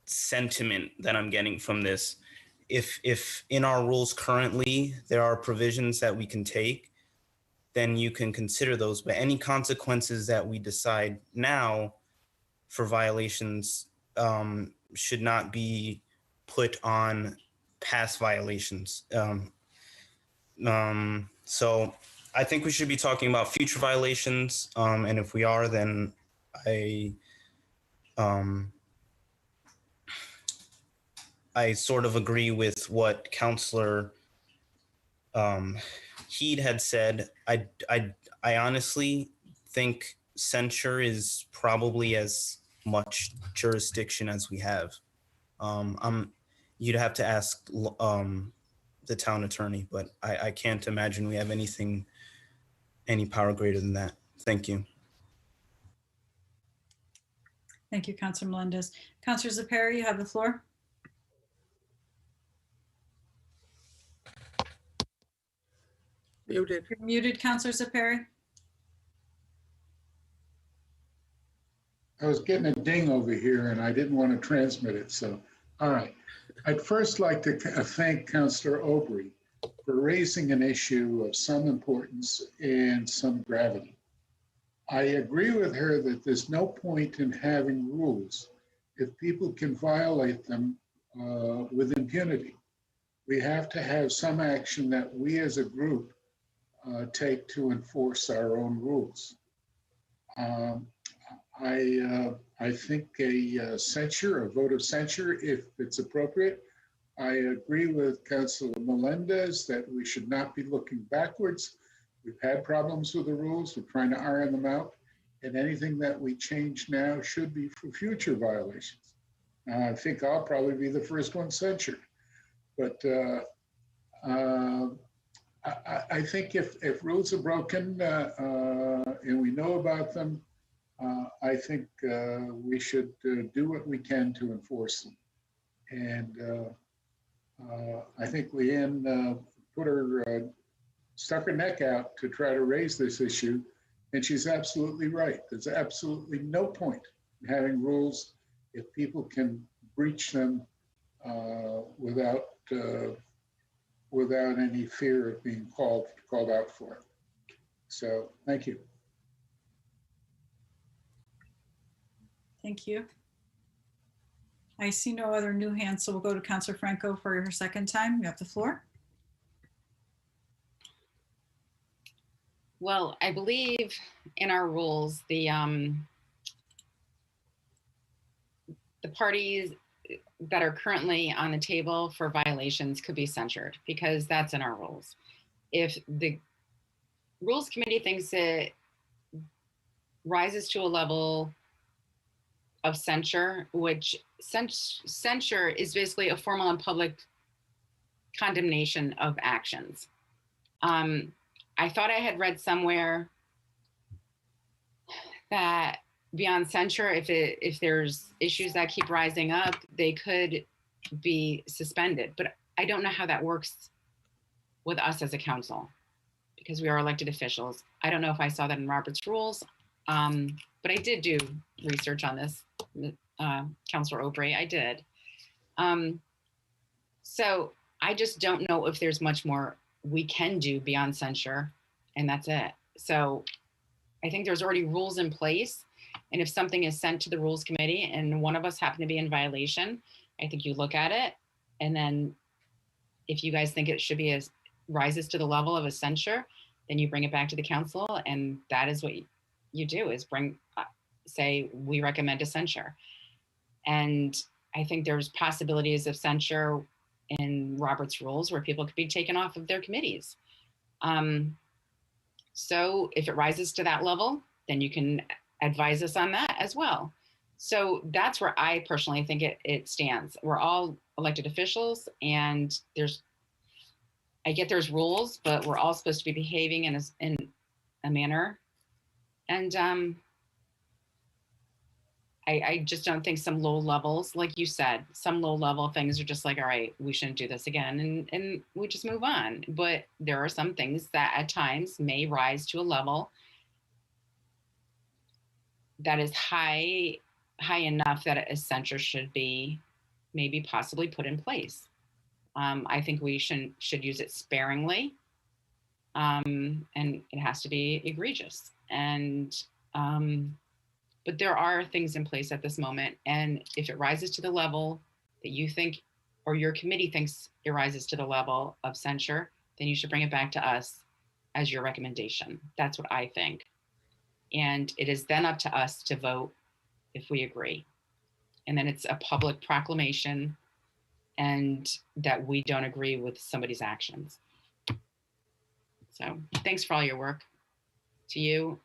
sentiment that I'm getting from this. If in our rules currently there are provisions that we can take, then you can consider those. But any consequences that we decide now for violations should not be put on past violations. So I think we should be talking about future violations. And if we are, then I sort of agree with what Councillor Heed had said. I honestly think censure is probably as much jurisdiction as we have. You'd have to ask the town attorney, but I can't imagine we have any power greater than that. Thank you. Thank you, Councilor Melendez. Councilor Zepari, you have the floor. Muted. You're muted, Councilor Zepari. I was getting a ding over here and I didn't want to transmit it. So, all right. I'd first like to thank Councillor Obrey for raising an issue of some importance and some gravity. I agree with her that there's no point in having rules if people can violate them with impunity. We have to have some action that we as a group take to enforce our own rules. I think a censure, a vote of censure, if it's appropriate. I agree with Councilor Melendez that we should not be looking backwards. We've had problems with the rules. We're trying to iron them out. And anything that we change now should be for future violations. I think I'll probably be the first one censured. But I think if rules are broken and we know about them, I think we should do what we can to enforce them. And I think Leanne stuck her neck out to try to raise this issue, and she's absolutely right. There's absolutely no point in having rules if people can breach them without any fear of being called out for it. So, thank you. Thank you. I see no other new hands, so we'll go to Councilor Franco for your second time. You have the floor. Well, I believe in our rules, the parties that are currently on the table for violations could be censured because that's in our rules. If the Rules Committee thinks it rises to a level of censure, which censure is basically a formal and public condemnation of actions. I thought I had read somewhere that beyond censure, if there's issues that keep rising up, they could be suspended. But I don't know how that works with us as a council because we are elected officials. I don't know if I saw that in Robert's rules, but I did do research on this, Councilor Aubry, I did. So I just don't know if there's much more we can do beyond censure, and that's it. So I think there's already rules in place. And if something is sent to the Rules Committee and one of us happen to be in violation, I think you look at it. And then if you guys think it should be rises to the level of a censure, then you bring it back to the council. And that is what you do is say, we recommend a censure. And I think there's possibilities of censure in Robert's rules where people could be taken off of their committees. So if it rises to that level, then you can advise us on that as well. So that's where I personally think it stands. We're all elected officials, and I get there's rules, but we're all supposed to be behaving in a manner. And I just don't think some low levels, like you said, some low level things are just like, all right, we shouldn't do this again. And we just move on. But there are some things that at times may rise to a level that is high enough that a censure should be maybe possibly put in place. I think we should use it sparingly. And it has to be egregious. And but there are things in place at this moment. And if it rises to the level that you think, or your committee thinks it rises to the level of censure, then you should bring it back to us as your recommendation. That's what I think. And it is then up to us to vote if we agree. And then it's a public proclamation and that we don't agree with somebody's actions. So thanks for all your work. To you,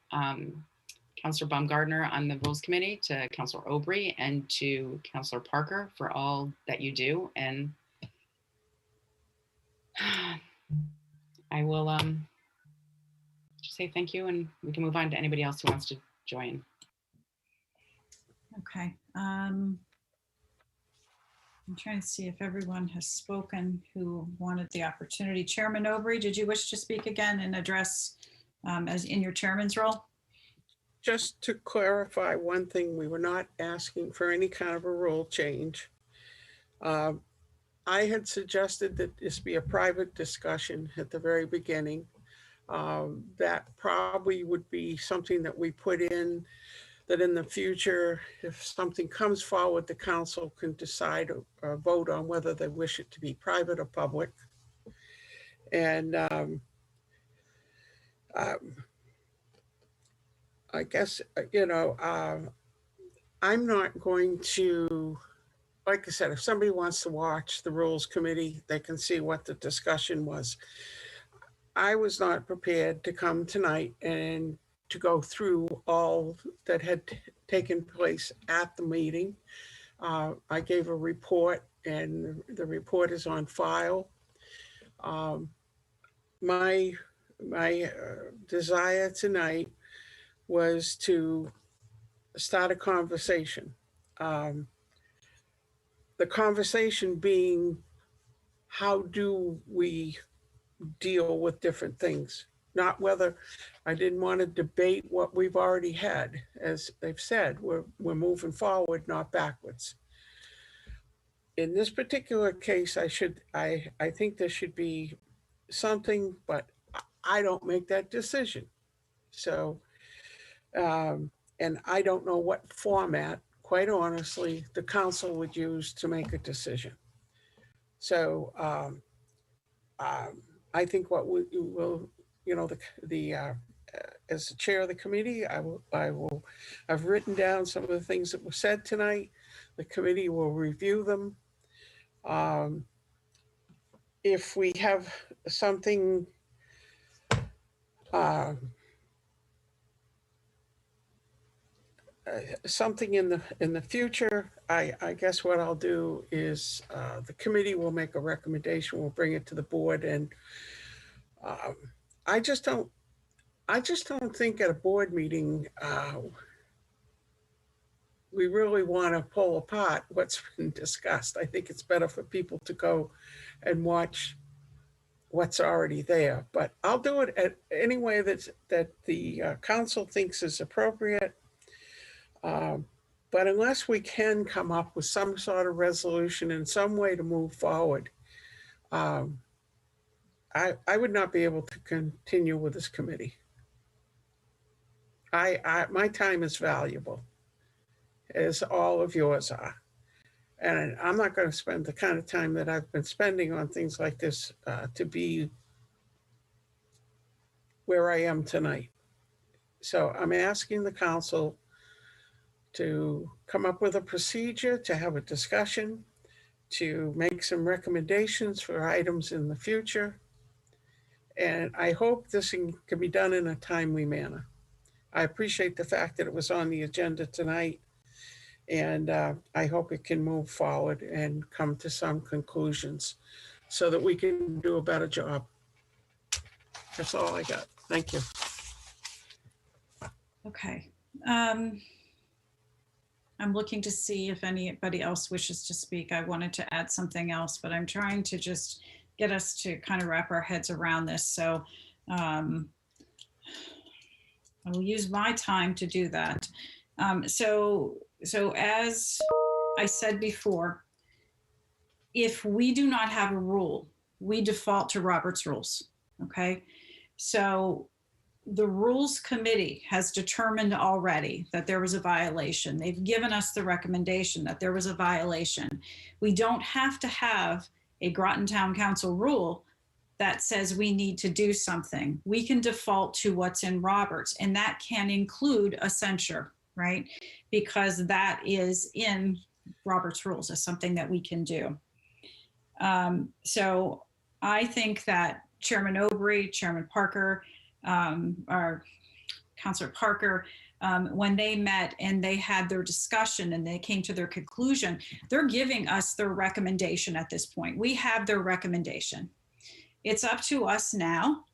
Councilor Baumgartner on the Rules Committee, to Councilor Aubry, and to Councilor Parker for all that you do. And I will just say thank you, and we can move on to anybody else who wants to join. Okay. I'm trying to see if everyone has spoken who wanted the opportunity. Chairman Aubry, did you wish to speak again and address as in your chairman's role? Just to clarify one thing, we were not asking for any kind of a rule change. I had suggested that this be a private discussion at the very beginning. That probably would be something that we put in that in the future, if something comes forward, the council can decide or vote on whether they wish it to be private or public. And I guess, I'm not going to, like I said, if somebody wants to watch the Rules Committee, they can see what the discussion was. I was not prepared to come tonight and to go through all that had taken place at the meeting. I gave a report, and the report is on file. My desire tonight was to start a conversation. The conversation being, how do we deal with different things? Not whether, I didn't want to debate what we've already had. As they've said, we're moving forward, not backwards. In this particular case, I think there should be something, but I don't make that decision. So, and I don't know what format, quite honestly, the council would use to make a decision. So I think what we will, as the chair of the committee, I've written down some of the things that were said tonight. The committee will review them. If we have something something in the future, I guess what I'll do is the committee will make a recommendation. We'll bring it to the board, and I just don't think at a board meeting we really want to pull apart what's been discussed. I think it's better for people to go and watch what's already there. But I'll do it any way that the council thinks is appropriate. But unless we can come up with some sort of resolution in some way to move forward, I would not be able to continue with this committee. My time is valuable, as all of yours are. And I'm not going to spend the kind of time that I've been spending on things like this to be where I am tonight. So I'm asking the council to come up with a procedure, to have a discussion, to make some recommendations for items in the future. And I hope this can be done in a timely manner. I appreciate the fact that it was on the agenda tonight, and I hope it can move forward and come to some conclusions so that we can do a better job. That's all I got. Thank you. Okay. I'm looking to see if anybody else wishes to speak. I wanted to add something else, but I'm trying to just get us to kind of wrap our heads around this. So I will use my time to do that. So as I said before, if we do not have a rule, we default to Robert's rules, okay? So the Rules Committee has determined already that there was a violation. They've given us the recommendation that there was a violation. We don't have to have a Groton Town Council rule that says we need to do something. We can default to what's in Roberts, and that can include a censure, right? Because that is in Robert's rules as something that we can do. So I think that Chairman Obrey, Chairman Parker, or Councilor Parker, when they met and they had their discussion and they came to their conclusion, they're giving us their recommendation at this point. We have their recommendation. It's up to us now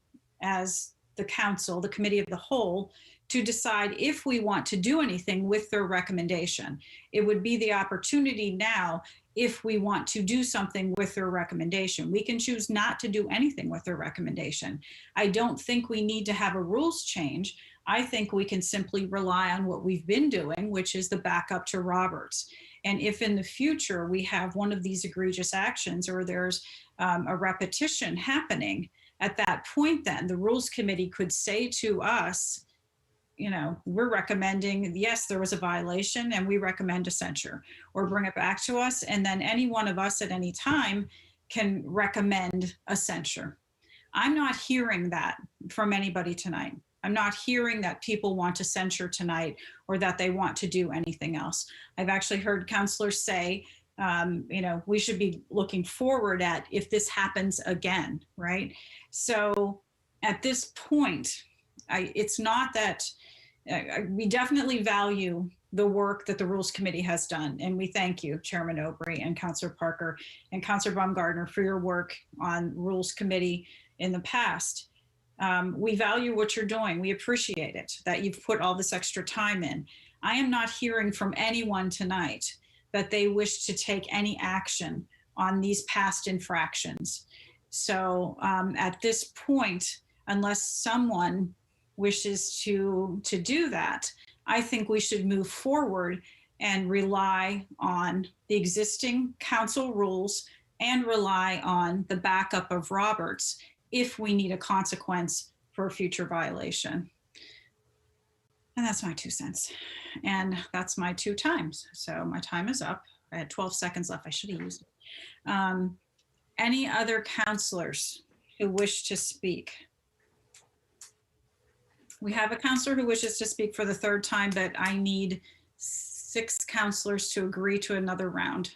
as the council, the committee of the whole, to decide if we want to do anything with their recommendation. It would be the opportunity now if we want to do something with their recommendation. We can choose not to do anything with their recommendation. I don't think we need to have a rules change. I think we can simply rely on what we've been doing, which is the backup to Roberts. And if in the future we have one of these egregious actions or there's a repetition happening, at that point then the Rules Committee could say to us, we're recommending, yes, there was a violation and we recommend a censure, or bring it back to us. And then any one of us at any time can recommend a censure. I'm not hearing that from anybody tonight. I'm not hearing that people want to censure tonight or that they want to do anything else. I've actually heard counselors say, we should be looking forward at if this happens again, right? So at this point, it's not that we definitely value the work that the Rules Committee has done. And we thank you, Chairman Obrey and Councilor Parker and Councilor Baumgardner, for your work on Rules Committee in the past. We value what you're doing. We appreciate it, that you've put all this extra time in. I am not hearing from anyone tonight that they wish to take any action on these past infractions. So at this point, unless someone wishes to do that, I think we should move forward and rely on the existing council rules and rely on the backup of Roberts if we need a consequence for a future violation. And that's my 2 cents. And that's my 2 times. So my time is up. I had 12 seconds left. I should have used it. Any other counselors who wish to speak? We have a counselor who wishes to speak for the 3rd time, but I need 6 counselors to agree to another round.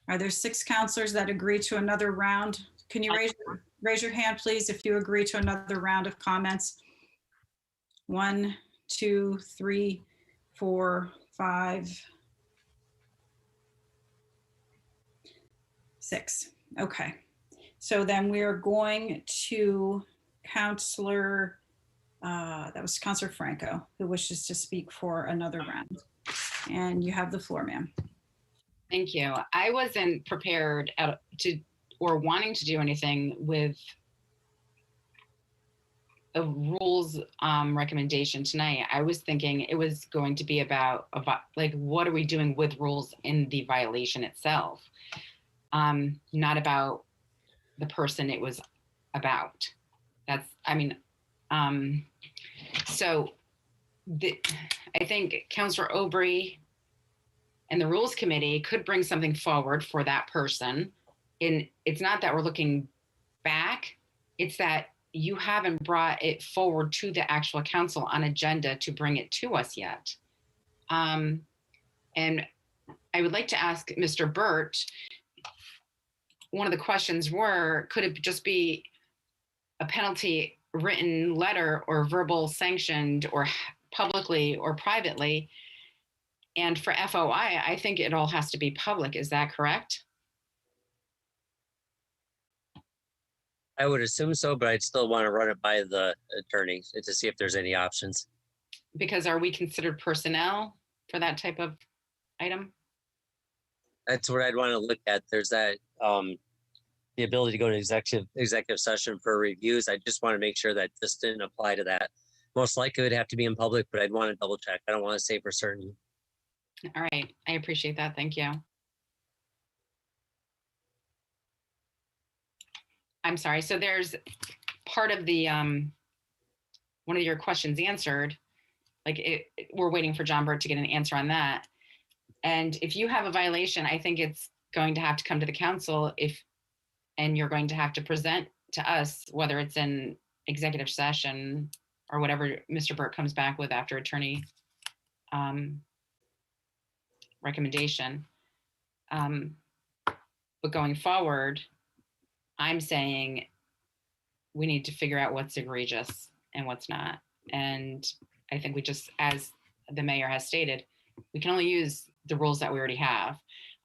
Are there 6 counselors that agree to another round? Can you raise your hand, please, if you agree to another round of comments? 1, 2, 3, 4, 5, 6. Okay. So then we are going to Counselor, that was Counselor Franco, who wishes to speak for another round. And you have the floor, ma'am. Thank you. I wasn't prepared or wanting to do anything with a rules recommendation tonight. I was thinking it was going to be about like, what are we doing with rules in the violation itself? Not about the person it was about. I think Councilor Obrey and the Rules Committee could bring something forward for that person. And it's not that we're looking back, it's that you haven't brought it forward to the actual council on agenda to bring it to us yet. And I would like to ask Mr. Burt, one of the questions were, could it just be a penalty written letter or verbal sanctioned or publicly or privately? And for FOI, I think it all has to be public. Is that correct? I would assume so, but I'd still want to run it by the attorney to see if there's any options. Because are we considered personnel for that type of item? That's what I'd want to look at. There's that the ability to go to executive session for reviews. I just want to make sure that this didn't apply to that. Most likely it would have to be in public, but I'd want to double check. I don't want to say for certain. All right, I appreciate that. Thank you. I'm sorry. So there's part of the one of your questions answered. Like we're waiting for John Burt to get an answer on that. And if you have a violation, I think it's going to have to come to the council and you're going to have to present to us, whether it's in executive session or whatever Mr. Burt comes back with after attorney recommendation. But going forward, I'm saying we need to figure out what's egregious and what's not. And I think we just, as the mayor has stated, we can only use the rules that we already have.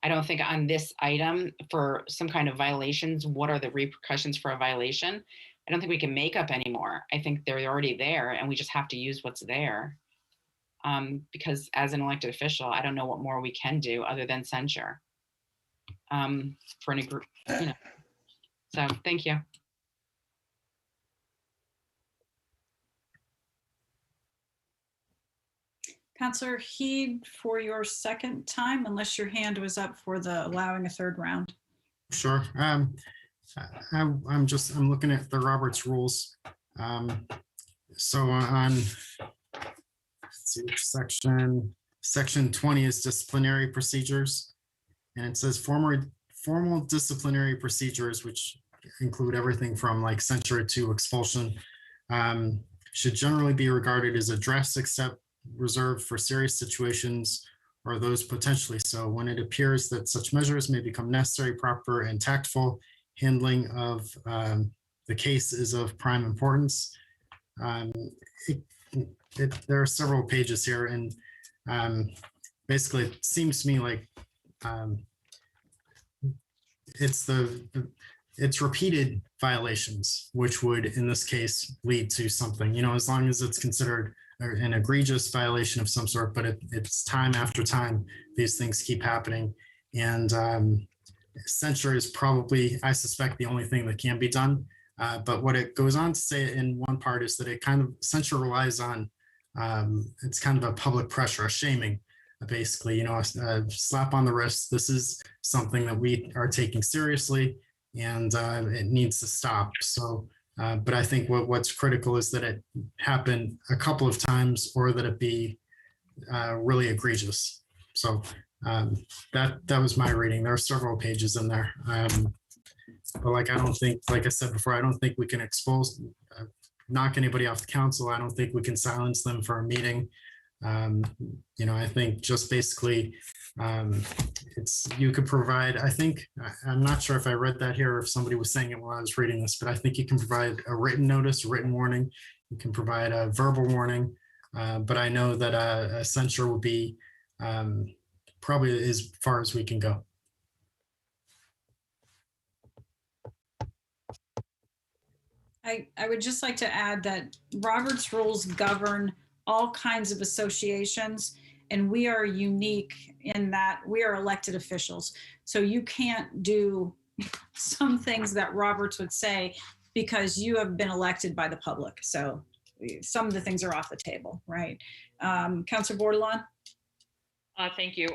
I don't think on this item for some kind of violations, what are the repercussions for a violation? I don't think we can make up anymore. I think they're already there and we just have to use what's there. Because as an elected official, I don't know what more we can do other than censure for any group, So thank you. Councillor Heed, for your 2nd time, unless your hand was up for the allowing a 3rd round. Sure. I'm looking at the Roberts rules. So on, let's see, which section 20 is disciplinary procedures. And it says formal disciplinary procedures, which include everything from like censure to expulsion, should generally be regarded as a drastic step reserved for serious situations or those potentially so when it appears that such measures may become necessary, proper, and tactful handling of the case is of prime importance. There are several pages here, and basically it seems to me like it's repeated violations, which would in this case lead to something, as long as it's considered an egregious violation of some sort, but it's time after time, these things keep happening. And censure is probably, I suspect, the only thing that can be done. But what it goes on to say in one part is that it kind of, censure relies on, it's kind of a public pressure, a shaming, basically, a slap on the wrist. This is something that we are taking seriously, and it needs to stop. So, but I think what's critical is that it happen a couple of times, or that it be really egregious. So that was my reading. There are several pages in there. But I don't think, like I said before, I don't think we can knock anybody off the council. I don't think we can silence them for a meeting. I think just basically you could provide, I'm not sure if I read that here or if somebody was saying it while I was reading this, but I think you can provide a written notice, a written warning. You can provide a verbal warning, but I know that a censure would be probably as far as we can go. I would just like to add that Robert's rules govern all kinds of associations, and we are unique in that we are elected officials. So you can't do some things that Roberts would say because you have been elected by the public. So some of the things are off the table, right? Councilor Bordelon? Thank you.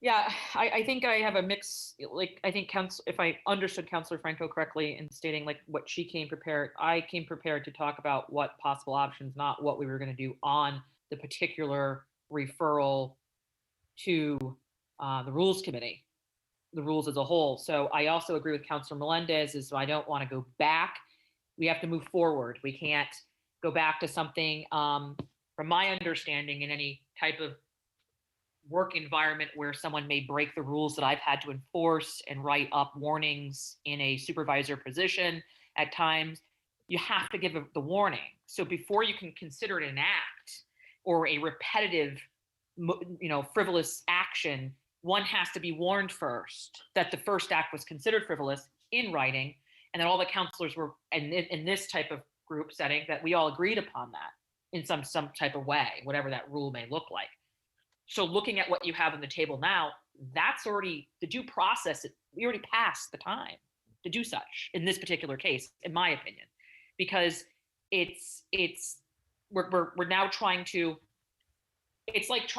Yeah, I think I have a mix. I think if I understood Councilor Franco correctly in stating what she came prepared, I came prepared to talk about what possible options, not what we were going to do on the particular referral to the Rules Committee, the rules as a whole. So I also agree with Councilor Melendez, so I don't want to go back. We have to move forward. We can't go back to something, from my understanding, in any type of work environment where someone may break the rules that I've had to enforce and write up warnings in a supervisor position at times. You have to give the warning. So before you can consider it an act or a repetitive, frivolous action, one has to be warned first that the first act was considered frivolous in writing, and that all the counselors were in this type of group setting, that we all agreed upon that in some type of way, whatever that rule may look like. So looking at what you have on the table now, that's already the due process. We already passed the time to do such in this particular case, in my opinion, because we're now trying to, it's like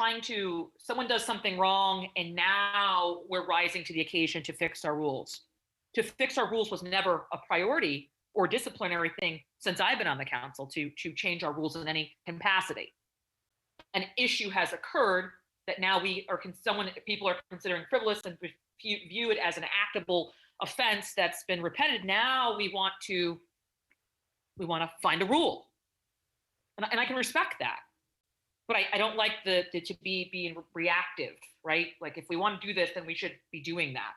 someone does something wrong and now we're rising to the occasion to fix our rules. To fix our rules was never a priority or disciplinary thing since I've been on the council to change our rules in any capacity. An issue has occurred that now people are considering frivolous and view it as an actable offense that's been repeated. Now we want to find a rule, and I can respect that, but I don't like to be being reactive, right? Like if we want to do this, then we should be doing that.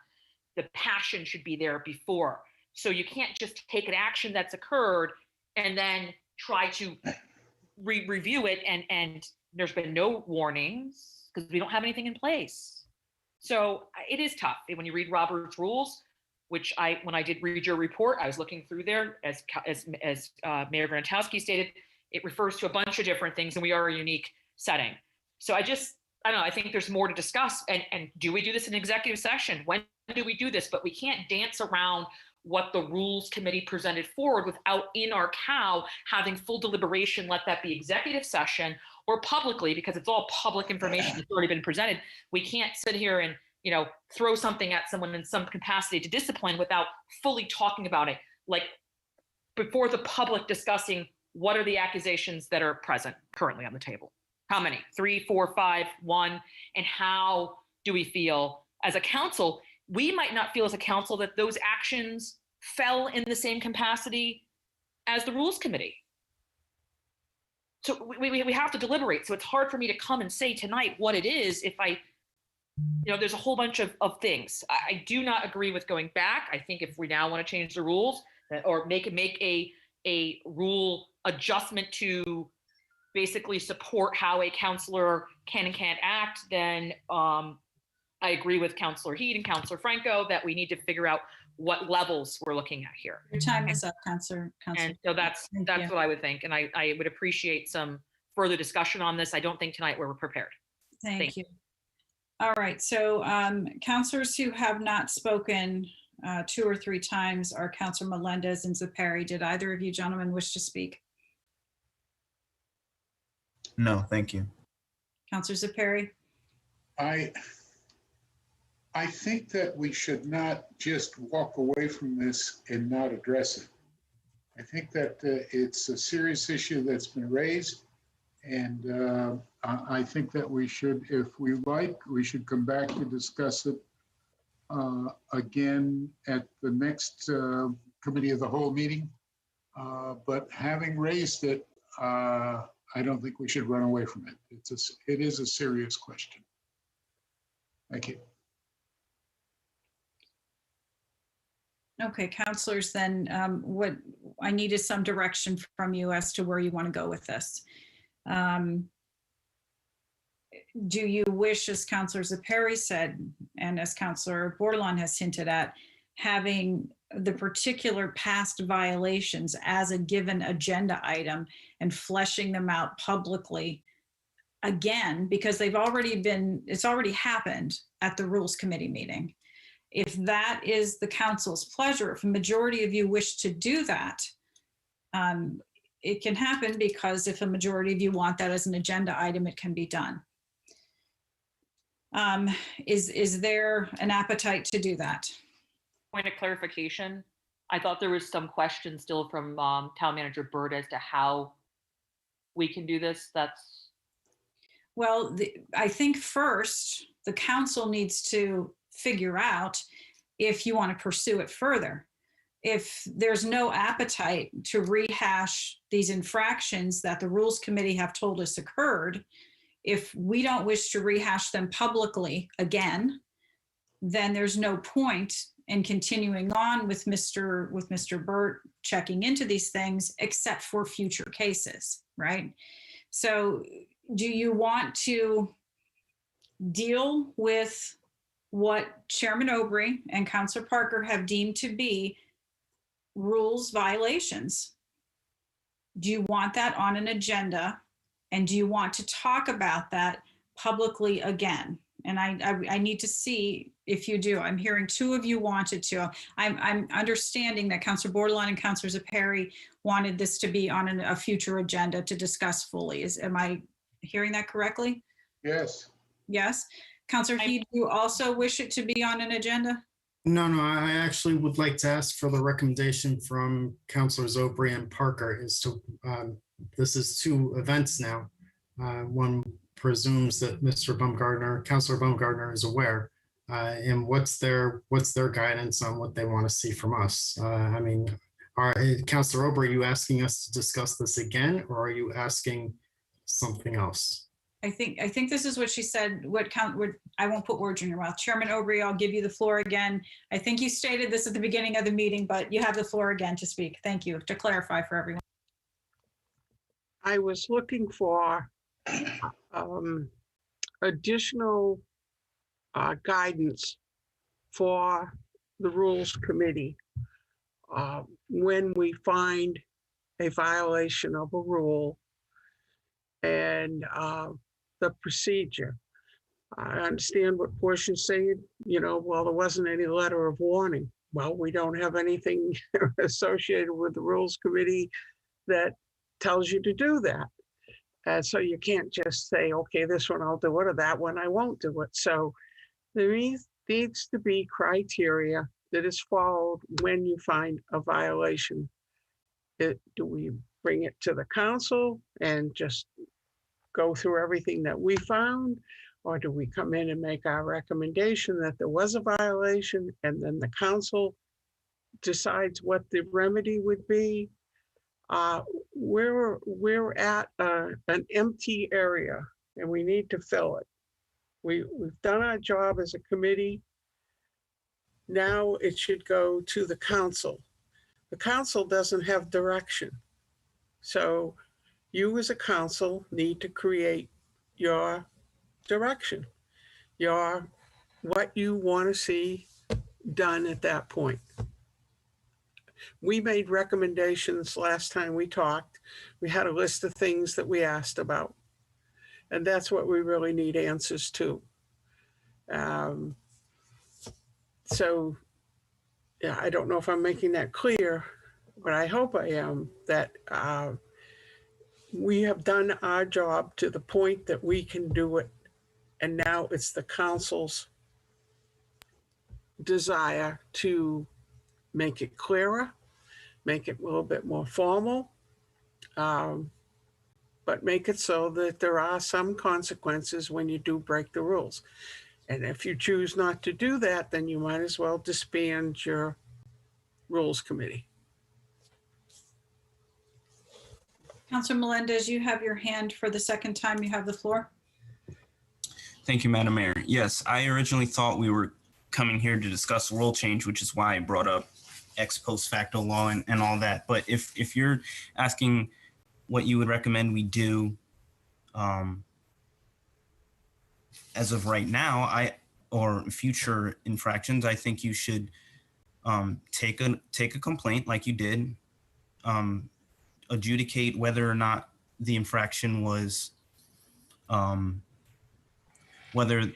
The passion should be there before. So you can't just take an action that's occurred and then try to review it and there's been no warnings because we don't have anything in place. So it is tough when you read Robert's rules, which when I did read your report, I was looking through there as Mayor Grantowski stated, it refers to a bunch of different things and we are a unique setting. So I don't know, I think there's more to discuss. And do we do this in executive session? When do we do this? But we can't dance around what the Rules Committee presented forward without in our cow having full deliberation, let that be executive session or publicly, because it's all public information that's already been presented. We can't sit here and throw something at someone in some capacity to discipline without fully talking about it, like before the public discussing what are the accusations that are present currently on the table? How many? 3, 4, 5, 1? And how do we feel as a council? We might not feel as a council that those actions fell in the same capacity as the rules committee. So we have to deliberate. So it's hard for me to come and say tonight what it is if I, there's a whole bunch of things. I do not agree with going back. I think if we now want to change the rules or make a rule adjustment to basically support how a counselor can and can't act, then I agree with Counselor Heed and Counselor Franco that we need to figure out what levels we're looking at here. Your time is up, Counselor. And so that's what I would think. And I would appreciate some further discussion on this. I don't think tonight we're prepared. Thank you. All right, so counselors who have not spoken 2 or 3 times are Counselor Melendez and Zepari. Did either of you gentlemen wish to speak? No, thank you. Counselor Zepari? I think that we should not just walk away from this and not address it. I think that it's a serious issue that's been raised, and I think that we should, if we like, we should come back to discuss it again at the next Committee of the Whole meeting. But having raised it, I don't think we should run away from it. It is a serious question. Thank you. Okay, counselors, then what I need is some direction from you as to where you want to go with this. Do you wish, as Counselor Zepari said, and as Counselor Bordelon has hinted at, having the particular past violations as a given agenda item and fleshing them out publicly again, because it's already happened at the Rules Committee meeting. If that is the council's pleasure, if a majority of you wish to do that, it can happen, because if a majority of you want that as an agenda item, it can be done. Is there an appetite to do that? Point of clarification, I thought there was some question still from Town Manager Byrd as to how we can do this. Well, I think first the council needs to figure out if you want to pursue it further. If there's no appetite to rehash these infractions that the Rules Committee have told us occurred, if we don't wish to rehash them publicly again, then there's no point in continuing on with Mr. Burt checking into these things, except for future cases, right? So do you want to deal with what Chairman Aubry and Councilor Parker have deemed to be rules violations? Do you want that on an agenda? And do you want to talk about that publicly again? And I need to see if you do. I'm hearing 2 of you wanted to. I'm understanding that Councilor Bordelon and Councilor Zepari wanted this to be on a future agenda to discuss fully. Am I hearing that correctly? Yes. Yes. Councilor Heed, do you also wish it to be on an agenda? No, I actually would like to ask for the recommendation from Councilors Aubry and Parker as to, this is 2 events now. One presumes that Councilor Baumgartner is aware, and what's their guidance on what they want to see from us? I mean, Councilor Aubry, are you asking us to discuss this again, or are you asking something else? I think this is what she said. I won't put words in your mouth. Chairman Aubry, I'll give you the floor again. I think you stated this at the beginning of the meeting, but you have the floor again to speak. Thank you, to clarify for everyone. I was looking for additional guidance for the Rules Committee when we find a violation of a rule and the procedure. I understand what Portia's saying, well, there wasn't any letter of warning. Well, we don't have anything associated with the Rules Committee that tells you to do that. And so you can't just say, okay, this one I'll do it, or that one I won't do it. So there needs to be criteria that is followed when you find a violation. Do we bring it to the council and just go through everything that we found? Or do we come in and make our recommendation that there was a violation and then the council decides what the remedy would be? We're at an empty area and we need to fill it. We've done our job as a committee. Now it should go to the council. The council doesn't have direction. So you as a council need to create your direction, what you want to see done at that point. We made recommendations last time we talked. We had a list of things that we asked about. And that's what we really need answers to. So, yeah, I don't know if I'm making that clear, but I hope I am, that we have done our job to the point that we can do it. And now it's the council's desire to make it clearer, make it a little bit more formal, but make it so that there are some consequences when you do break the rules. And if you choose not to do that, then you might as well disband your rules committee. Councilor Melendez, you have your hand for the second time. You have the floor. Thank you, Madam Mayor. Yes, I originally thought we were coming here to discuss rule change, which is why I brought up ex post facto law and all that. But if you're asking what you would recommend we do as of right now, or future infractions, I think you should take a complaint like you did, adjudicate whether or not the infraction was whether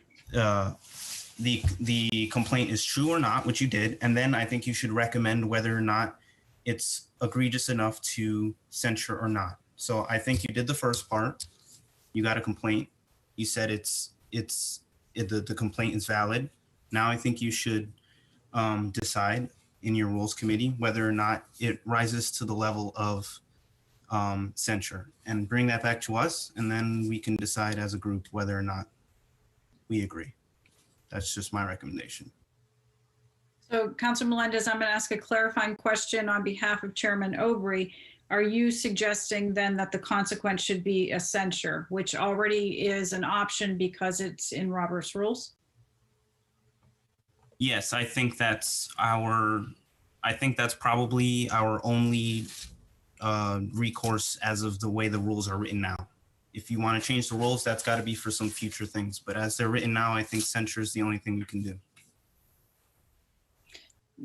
the complaint is true or not, which you did, and then I think you should recommend whether or not it's egregious enough to censure or not. So I think you did the first part. You got a complaint. You said the complaint is valid. Now I think you should decide in your rules committee whether or not it rises to the level of censure, and bring that back to us, and then we can decide as a group whether or not we agree. That's just my recommendation. So Councilor Melendez, I'm going to ask a clarifying question on behalf of Chairman Obrey. Are you suggesting then that the consequence should be a censure, which already is an option because it's in Robert's rules? Yes, I think that's probably our only recourse as of the way the rules are written now. If you want to change the rules, that's got to be for some future things. But as they're written now, I think censure is the only thing you can do.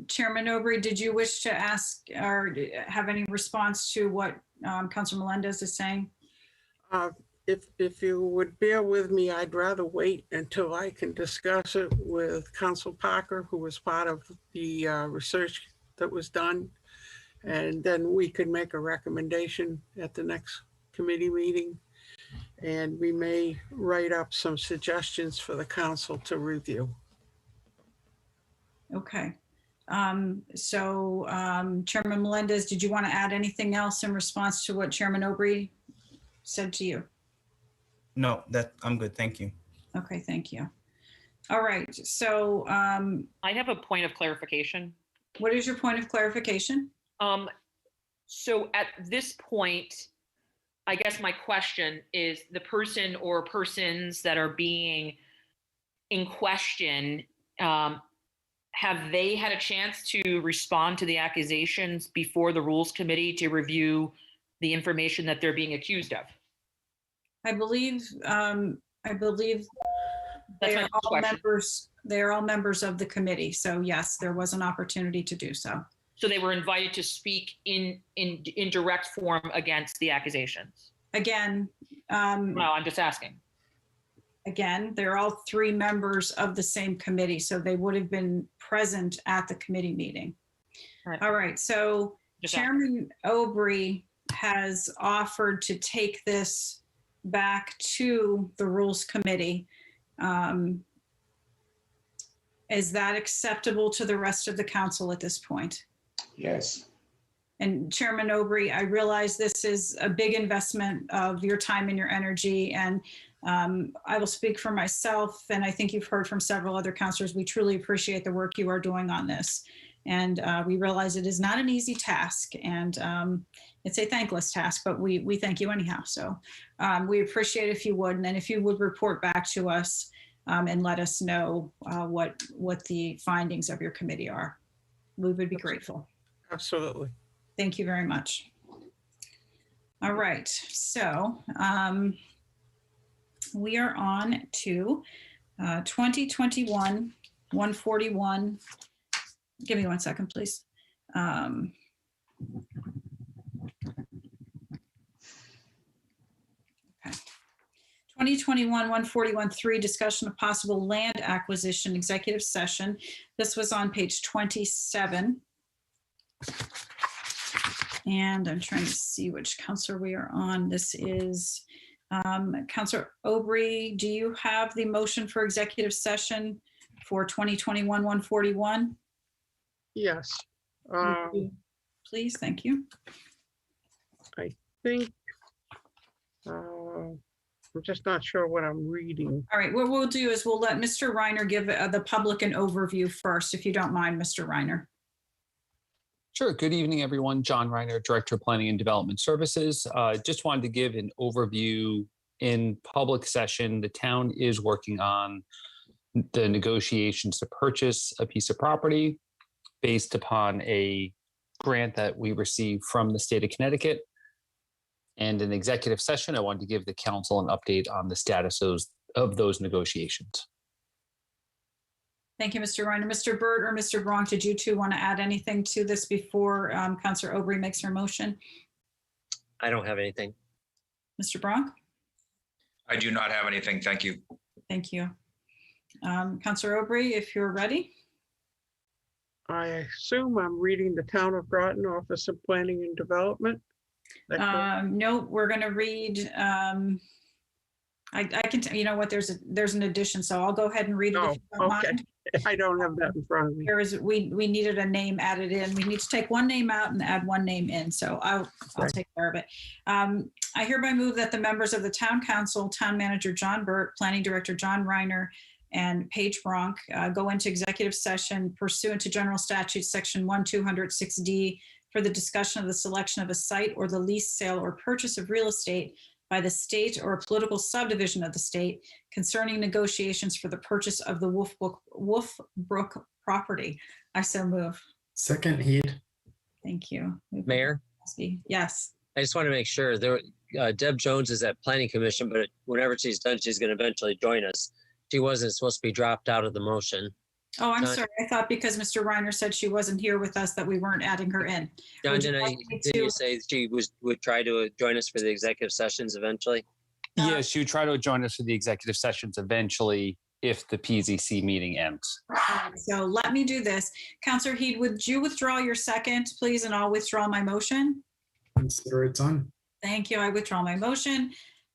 Chairman Obrey, did you wish to ask or have any response to what Councilor Melendez is saying? If you would bear with me, I'd rather wait until I can discuss it with Council Parker, who was part of the research that was done. And then we could make a recommendation at the next committee meeting. And we may write up some suggestions for the council to review. Okay. Chairman Melendez, did you want to add anything else in response to what Chairman Obrey said to you? No, I'm good. Thank you. Okay, thank you. All right. So I have a point of clarification. What is your point of clarification? So at this point, I guess my question is, the person or persons that are being in question, have they had a chance to respond to the accusations before the Rules Committee to review the information that they're being accused of? I believe they are all members. They are all members of the committee. So yes, there was an opportunity to do so. So they were invited to speak in direct form against the accusations. Again, no, I'm just asking. Again, they're all three members of the same committee, so they would have been present at the committee meeting. All right. So Chairman Obrey has offered to take this back to the Rules Committee. Is that acceptable to the rest of the council at this point? Yes. and Chairman Aubrey, I realize this is a big investment of your time and your energy. And I will speak for myself, and I think you've heard from several other counselors. We truly appreciate the work you are doing on this. And we realize it is not an easy task, and it's a thankless task, but we thank you anyhow. So we appreciate if you would, and then if you would report back to us and let us know what the findings of your committee are. We would be grateful. Absolutely. Thank you very much. All right, so we are on to 2021-141. Give me 1 second, please. Okay. 2021-141-3, discussion of possible land acquisition, executive session. This was on page 27. And I'm trying to see which counselor we are on. This is Counselor Aubrey. Do you have the motion for executive session for 2021-141? Yes. Please, thank you. I think, I'm just not sure what I'm reading. All right, what we'll do is we'll let Mr. Reiner give the public an overview first, if you don't mind, Mr. Reiner. Sure. Good evening, everyone. John Reiner, Director of Planning and Development Services. Just wanted to give an overview in public session. The town is working on the negotiations to purchase a piece of property based upon a grant that we received from the state of Connecticut. And in executive session, I wanted to give the council an update on the status of those negotiations. Thank you, Mr. Reiner. Mr. Burt or Mr. Bronk, did you two want to add anything to this before Counselor Aubrey makes her motion? I don't have anything. Mr. Bronk? I do not have anything. Thank you. Thank you. Counselor Aubrey, if you're ready. I assume I'm reading the Town of Groton Office of Planning and Development. No, we're going to read. I can, you know what, there's an addition, so I'll go ahead and read it. Oh, if you don't okay. mind. I don't have that in front of me. We needed a name added in. We need to take one name out and add one name in, so I'll take care of it. I hereby move that the members of the Town Council, Town Manager John Burt, Planning Director John Reiner, and Paige Bronk go into executive session pursuant to General Statute Section 1206D for the discussion of the selection of a site or the lease, sale, or purchase of real estate by the state or a political subdivision of the state concerning negotiations for the purchase of the Wolfbrook property. I so move. Second, Heed. Thank you. Mayor? Yes. I just want to make sure Deb Jones is at Planning Commission, but whenever she's done, she's going to eventually join us. She wasn't supposed to be dropped out of the motion. Oh, I'm sorry. I thought because Mr. Reiner said she wasn't here with us that we weren't adding her in. John, didn't you say she would try to join us for the executive sessions eventually? Yes, she would try to join us for the executive sessions eventually if the PZC meeting ends. So let me do this. Counselor Heed, would you withdraw your second, please, and I'll withdraw my motion? Consider it done. Thank you. I withdraw my motion.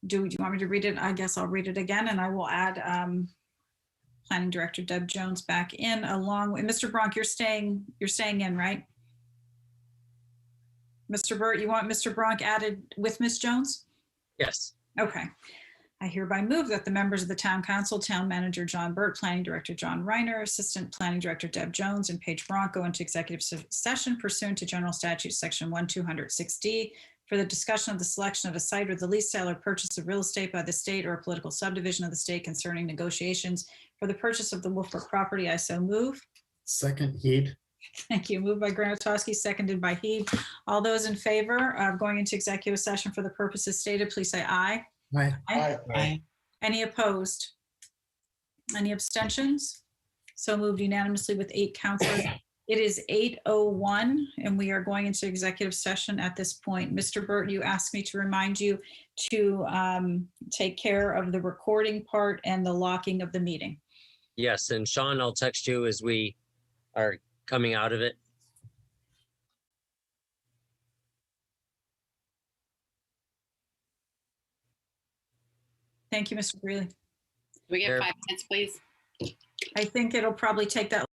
Do you want me to read it? I guess I'll read it again, and I will add Planning Director Deb Jones back in along with Mr. Bronk. You're staying in, right? Mr. Burt, you want Mr. Bronk added with Ms. Jones? Yes. Okay. I hereby move that the members of the Town Council, Town Manager John Burt, Planning Director John Reiner, Assistant Planning Director Deb Jones, and Paige Bronk go into executive session pursuant to General Statute Section 1206D for the discussion of the selection of a site or the lease, sale, or purchase of real estate by the state or a political subdivision of the state concerning negotiations for the purchase of the Wolfbrook property. I so move. Second, Heed. Thank you. Moved by Granatowski, seconded by Heed. All those in favor of going into executive session for the purposes stated, please say aye. Aye. Aye. Any opposed? Any abstentions? So moved unanimously with 8 counselors. It is 8:01 and we are going into executive session at this point. Mr. Burt, you asked me to remind you to take care of the recording part and the locking of the meeting. Yes, and Sean, I'll text you as we are coming out of it. Thank you, Mr. Greeley. We get 5 minutes, please. I think it'll probably take that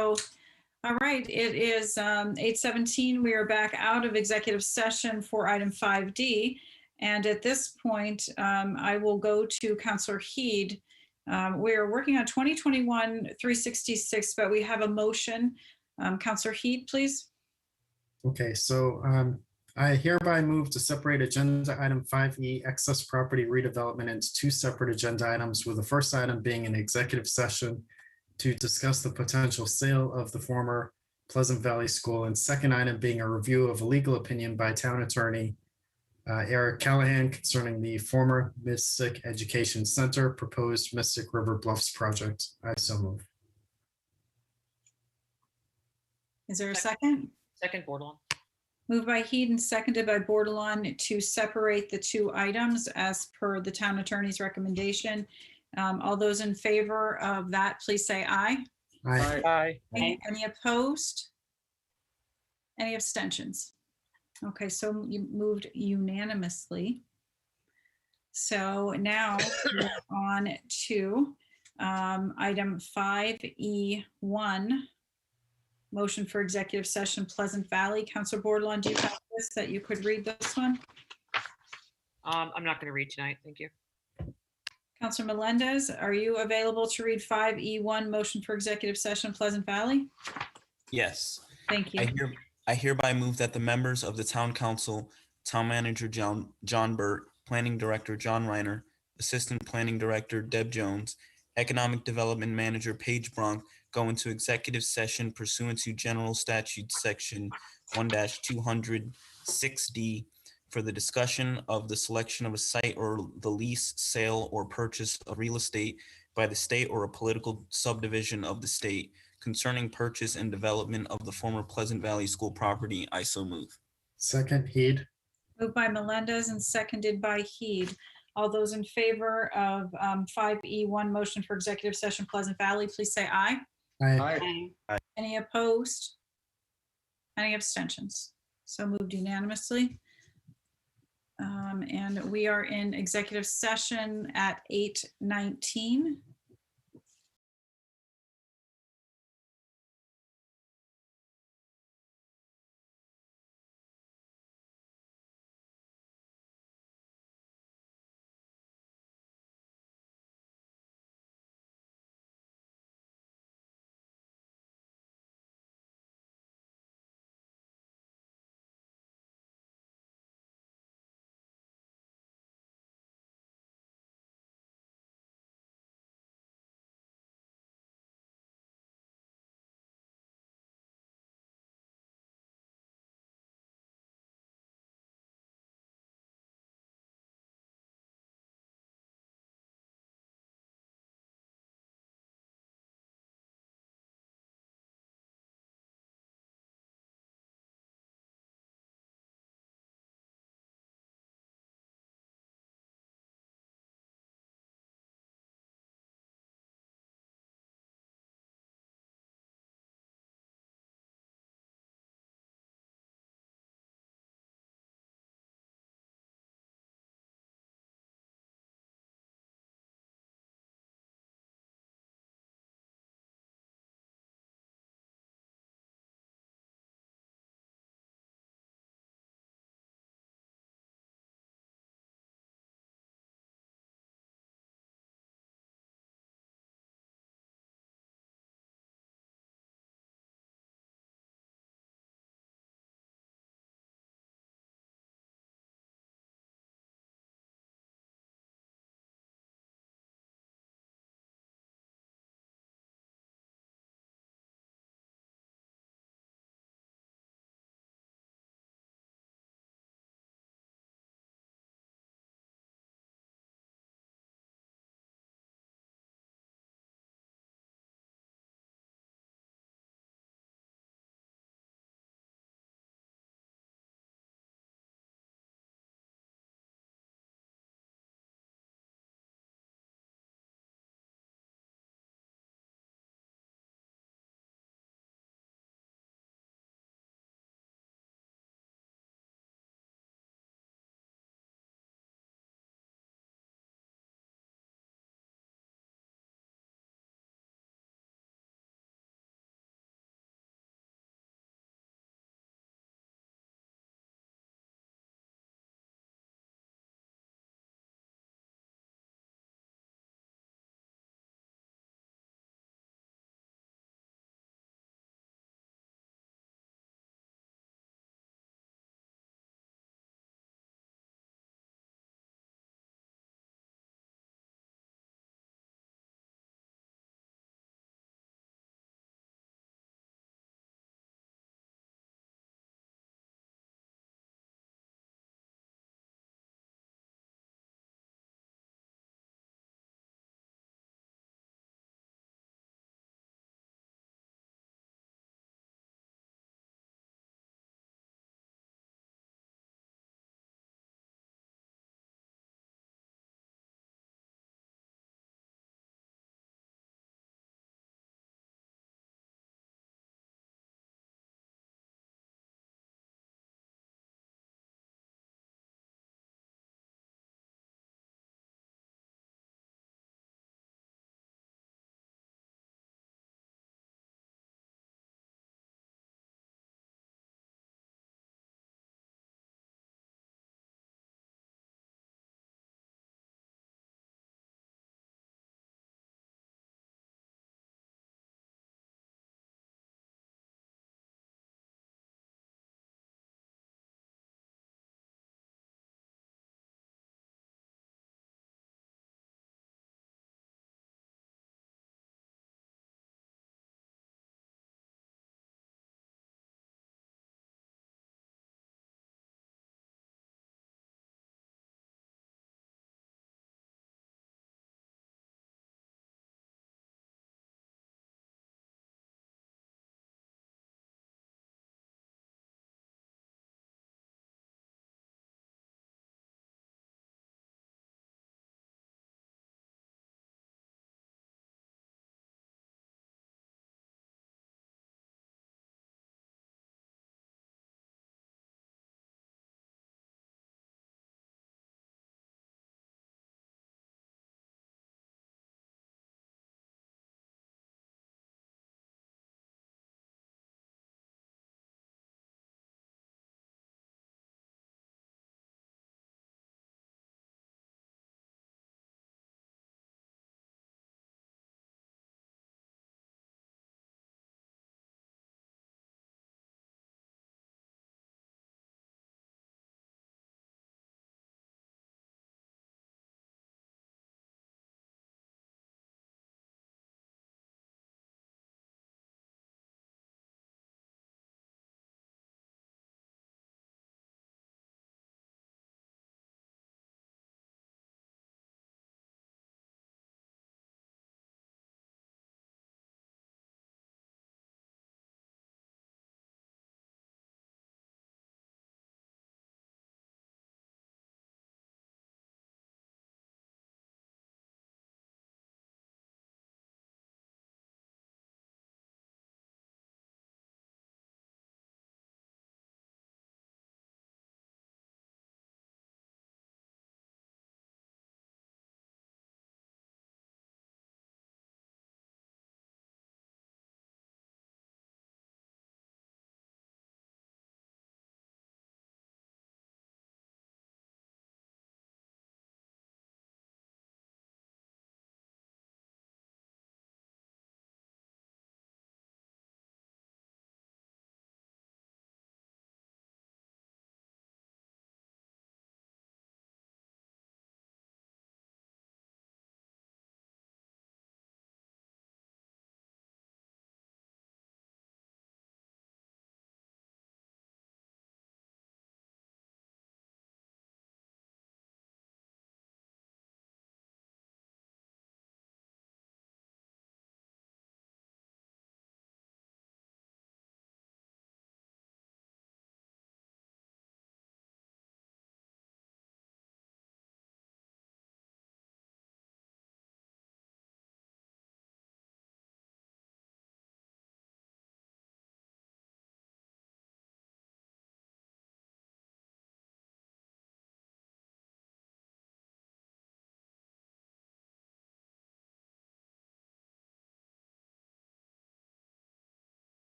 So, all right, it is 8:17. We are back out of executive session for item 5D. And at this point, I will go to Counselor Heed. We are working on 2021-366, but we have a motion. Counselor Heed, please. Okay, so I hereby move to separate agenda item 5E, excess property redevelopment, into two separate agenda items, with the first item being an executive session to discuss the potential sale of the former Pleasant Valley School, and second item being a review of a legal opinion by town attorney Eric Callahan concerning the former Mystic Education Center proposed Mystic River Bluffs project. I so move. Is there a second? Second, Bordelon. Moved by Heed and seconded by Bordelon to separate the two items as per the town attorney's recommendation. All those in favor of that, please say aye. Aye. Aye. Any opposed? Any abstentions? Okay, so you moved unanimously. So now we're on to item 5E1. Motion for executive session, Pleasant Valley. Counselor Bordelon, do you have this that you could read this one? I'm not going to read tonight. Thank you. Counselor Melendez, are you available to read 5E1, motion for executive session, Pleasant Valley? Yes. Thank you. I hereby move that the members of the town council, town manager John Burt, planning director John Reiner, assistant planning director Deb Jones, economic development manager Paige Bronk go into executive session pursuant to general statute section 1-206D for the discussion of the selection of a site or the lease, sale, or purchase of real estate by the state or a political subdivision of the state concerning purchase and development of the former Pleasant Valley School property. I so move. Second, Heed. Moved by Melendez and seconded by Heed. All those in favor of 5E1, motion for executive session, Pleasant Valley, please say aye. Aye. Any opposed? Any abstentions? So moved unanimously. And we are in executive session at 8:19.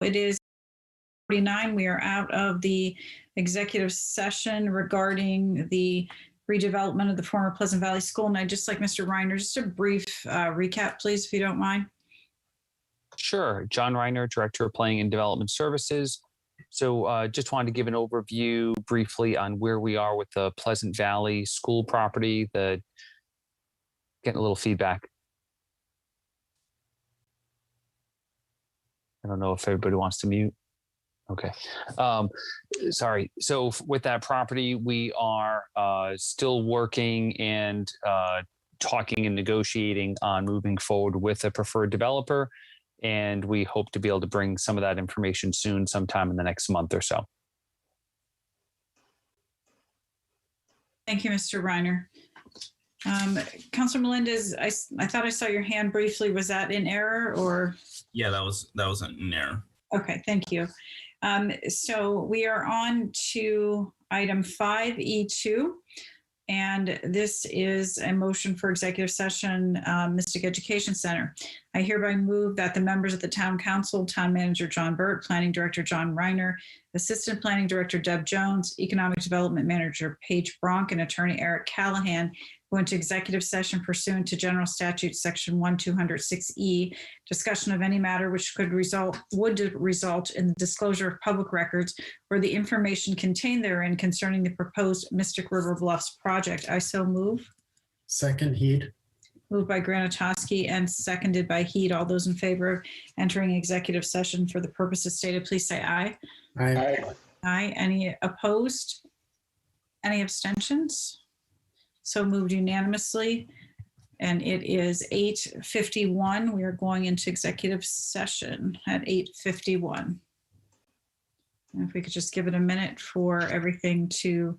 It is 49. We are out of the executive session regarding the redevelopment of the former Pleasant Valley School. And I'd just like Mr. Reiner, just a brief recap, please, if you don't mind. Sure. John Reiner, Director of Planning and Development Services. So just wanted to give an overview briefly on where we are with the Pleasant Valley School property. Getting a little feedback. I don't know if everybody wants to mute. Okay. Sorry. So with that property, we are still working and talking and negotiating on moving forward with a preferred developer. And we hope to be able to bring some of that information soon, sometime in the next month or so. Thank you, Mr. Reiner. Councilor Melendez, I thought I saw your hand briefly. Was that in error or? Yeah, that was an error. Okay, thank you. So we are on to item 5E2. And this is a motion for executive session, Mystic Education Center. I hereby move that the members of the Town Council, Town Manager John Burt, Planning Director John Reiner, Assistant Planning Director Deb Jones, Economic Development Manager Paige Bronk, and Attorney Eric Callahan go into executive session pursuant to General Statute Section 1206E, discussion of any matter which would result in the disclosure of public records or the information contained therein concerning the proposed Mystic River Bluffs project. I so move. Second, Heed. Moved by Granatowski and seconded by Heed. All those in favor of entering executive session for the purposes stated, please say aye. Aye. Aye. Any opposed? Any abstentions? So moved unanimously. And it is 8:51. We are going into executive session at 8:51. And if we could just give it a minute for everything to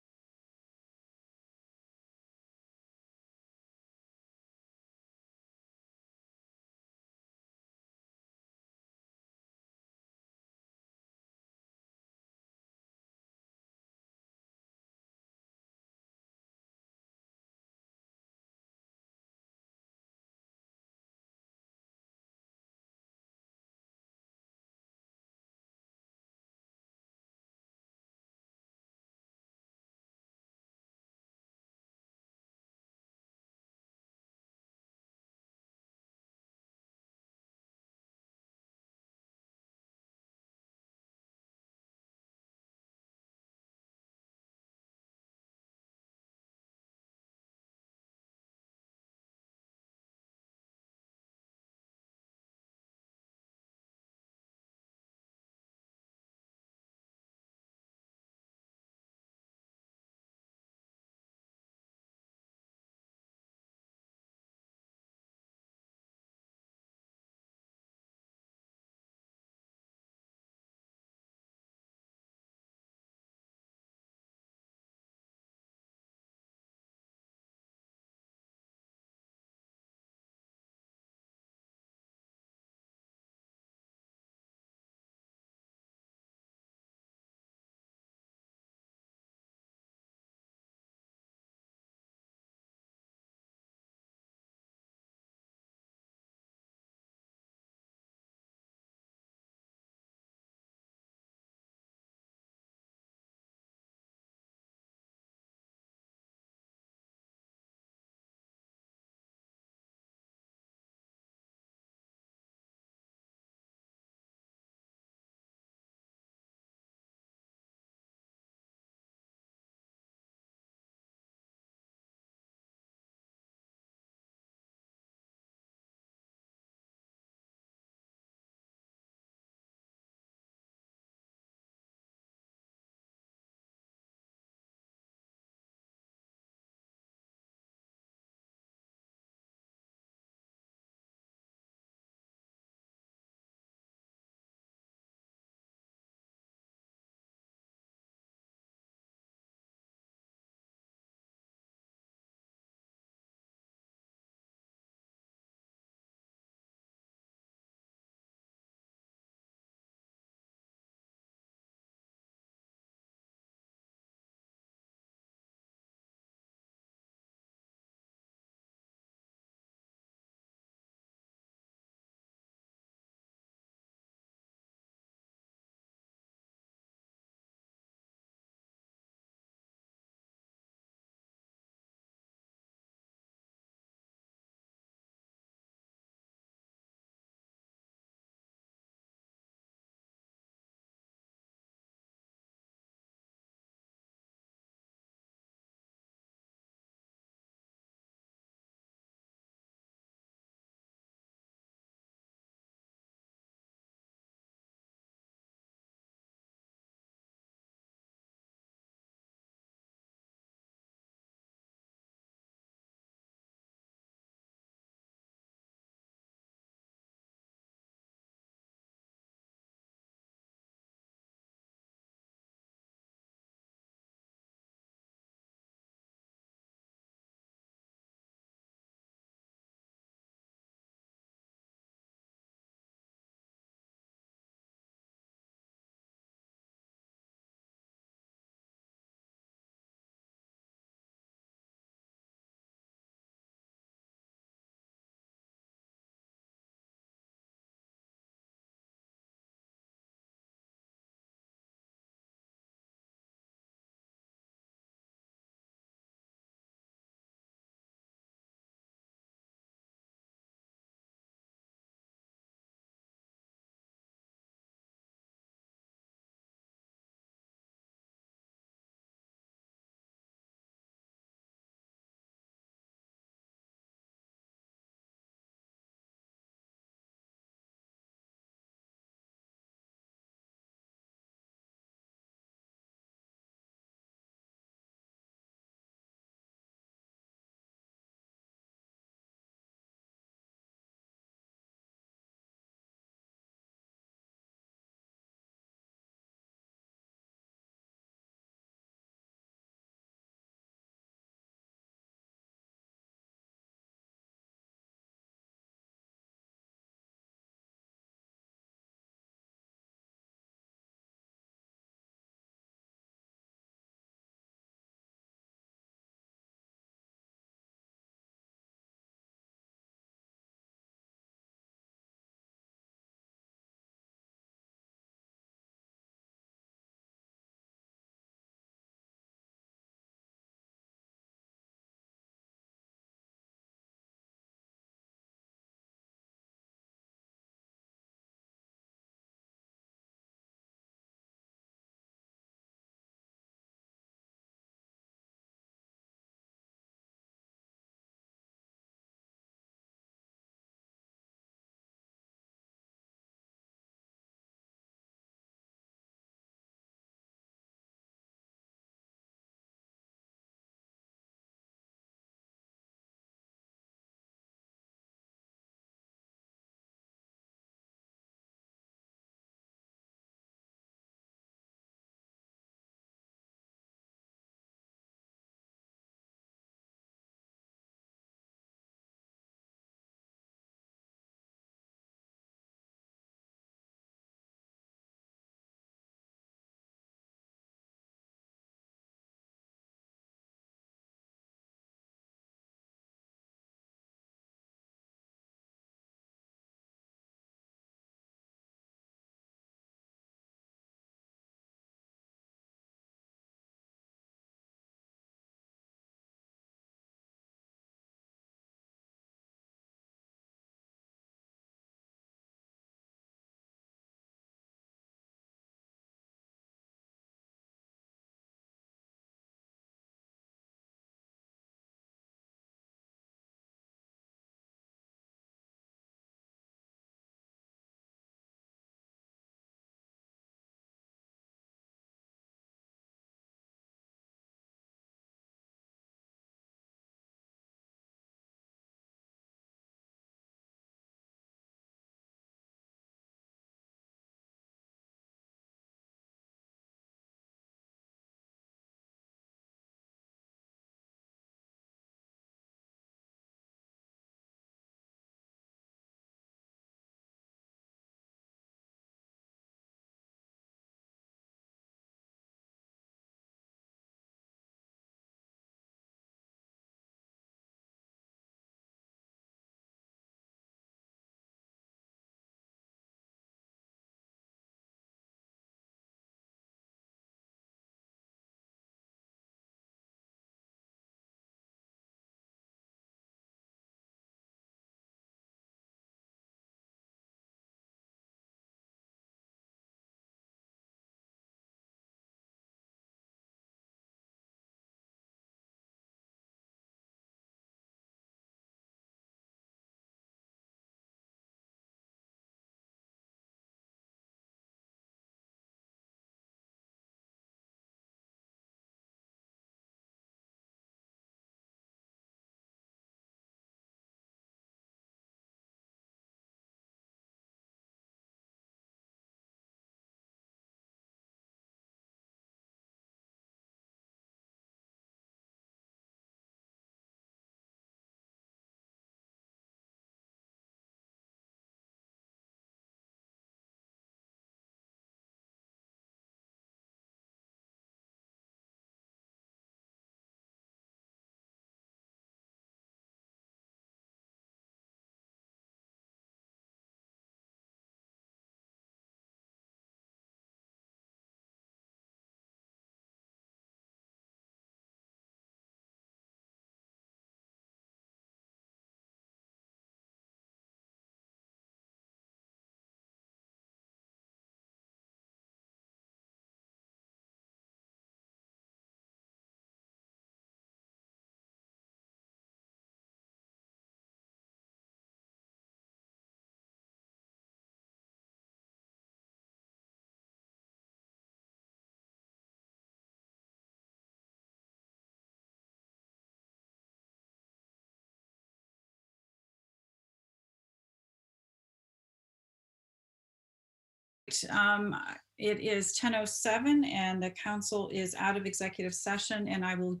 right. It is 10:07 and the council is out of executive session, and I will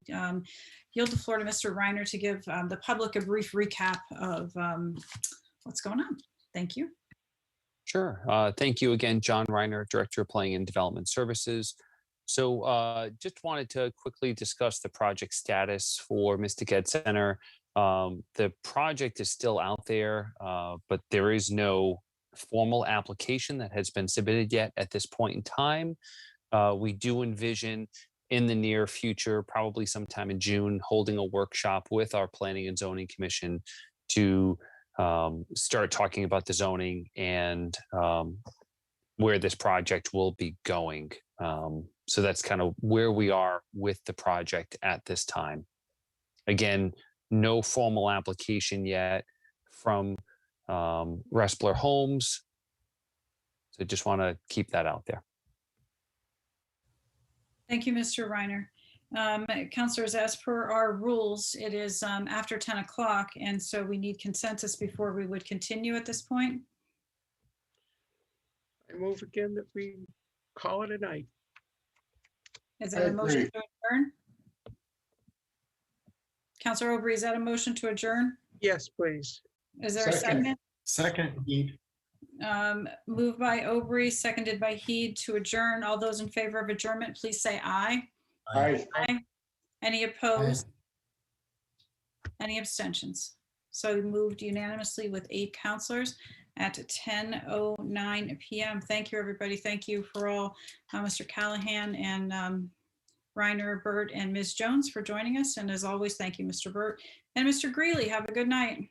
yield the floor to Mr. Reiner to give the public a brief recap of what's going on. Thank you. Sure. Thank you again, John Reiner, Director of Planning and Development Services. So just wanted to quickly discuss the project status for Mystic Ed Center. The project is still out there, but there is no formal application that has been submitted yet at this point in time. We do envision in the near future, probably sometime in June, holding a workshop with our Planning and Zoning Commission to start talking about the zoning and where this project will be going. So that's kind of where we are with the project at this time. Again, no formal application yet from Respler Homes. So just want to keep that out there. Thank you, Mr. Reiner. Councilors, as per our rules, it is after 10 o'clock, and so we need consensus before we would continue at this point. I move again that we call it a night. Is that a motion to adjourn? Councilor Aubrey, is that a motion to adjourn? Yes, please. Is there a second? Second, Heed. Moved by Aubrey, seconded by Heed to adjourn. All those in favor of adjournment, please say aye. Aye. Aye. Any opposed? Any abstentions? So moved unanimously with 8 councilors at 10:09 p.m. Thank you, everybody. Thank you for all, Mr. Callahan and Reiner, Burt, and Ms. Jones for joining us. And as always, thank you, Mr. Burt and Mr. Greeley. Have a good night.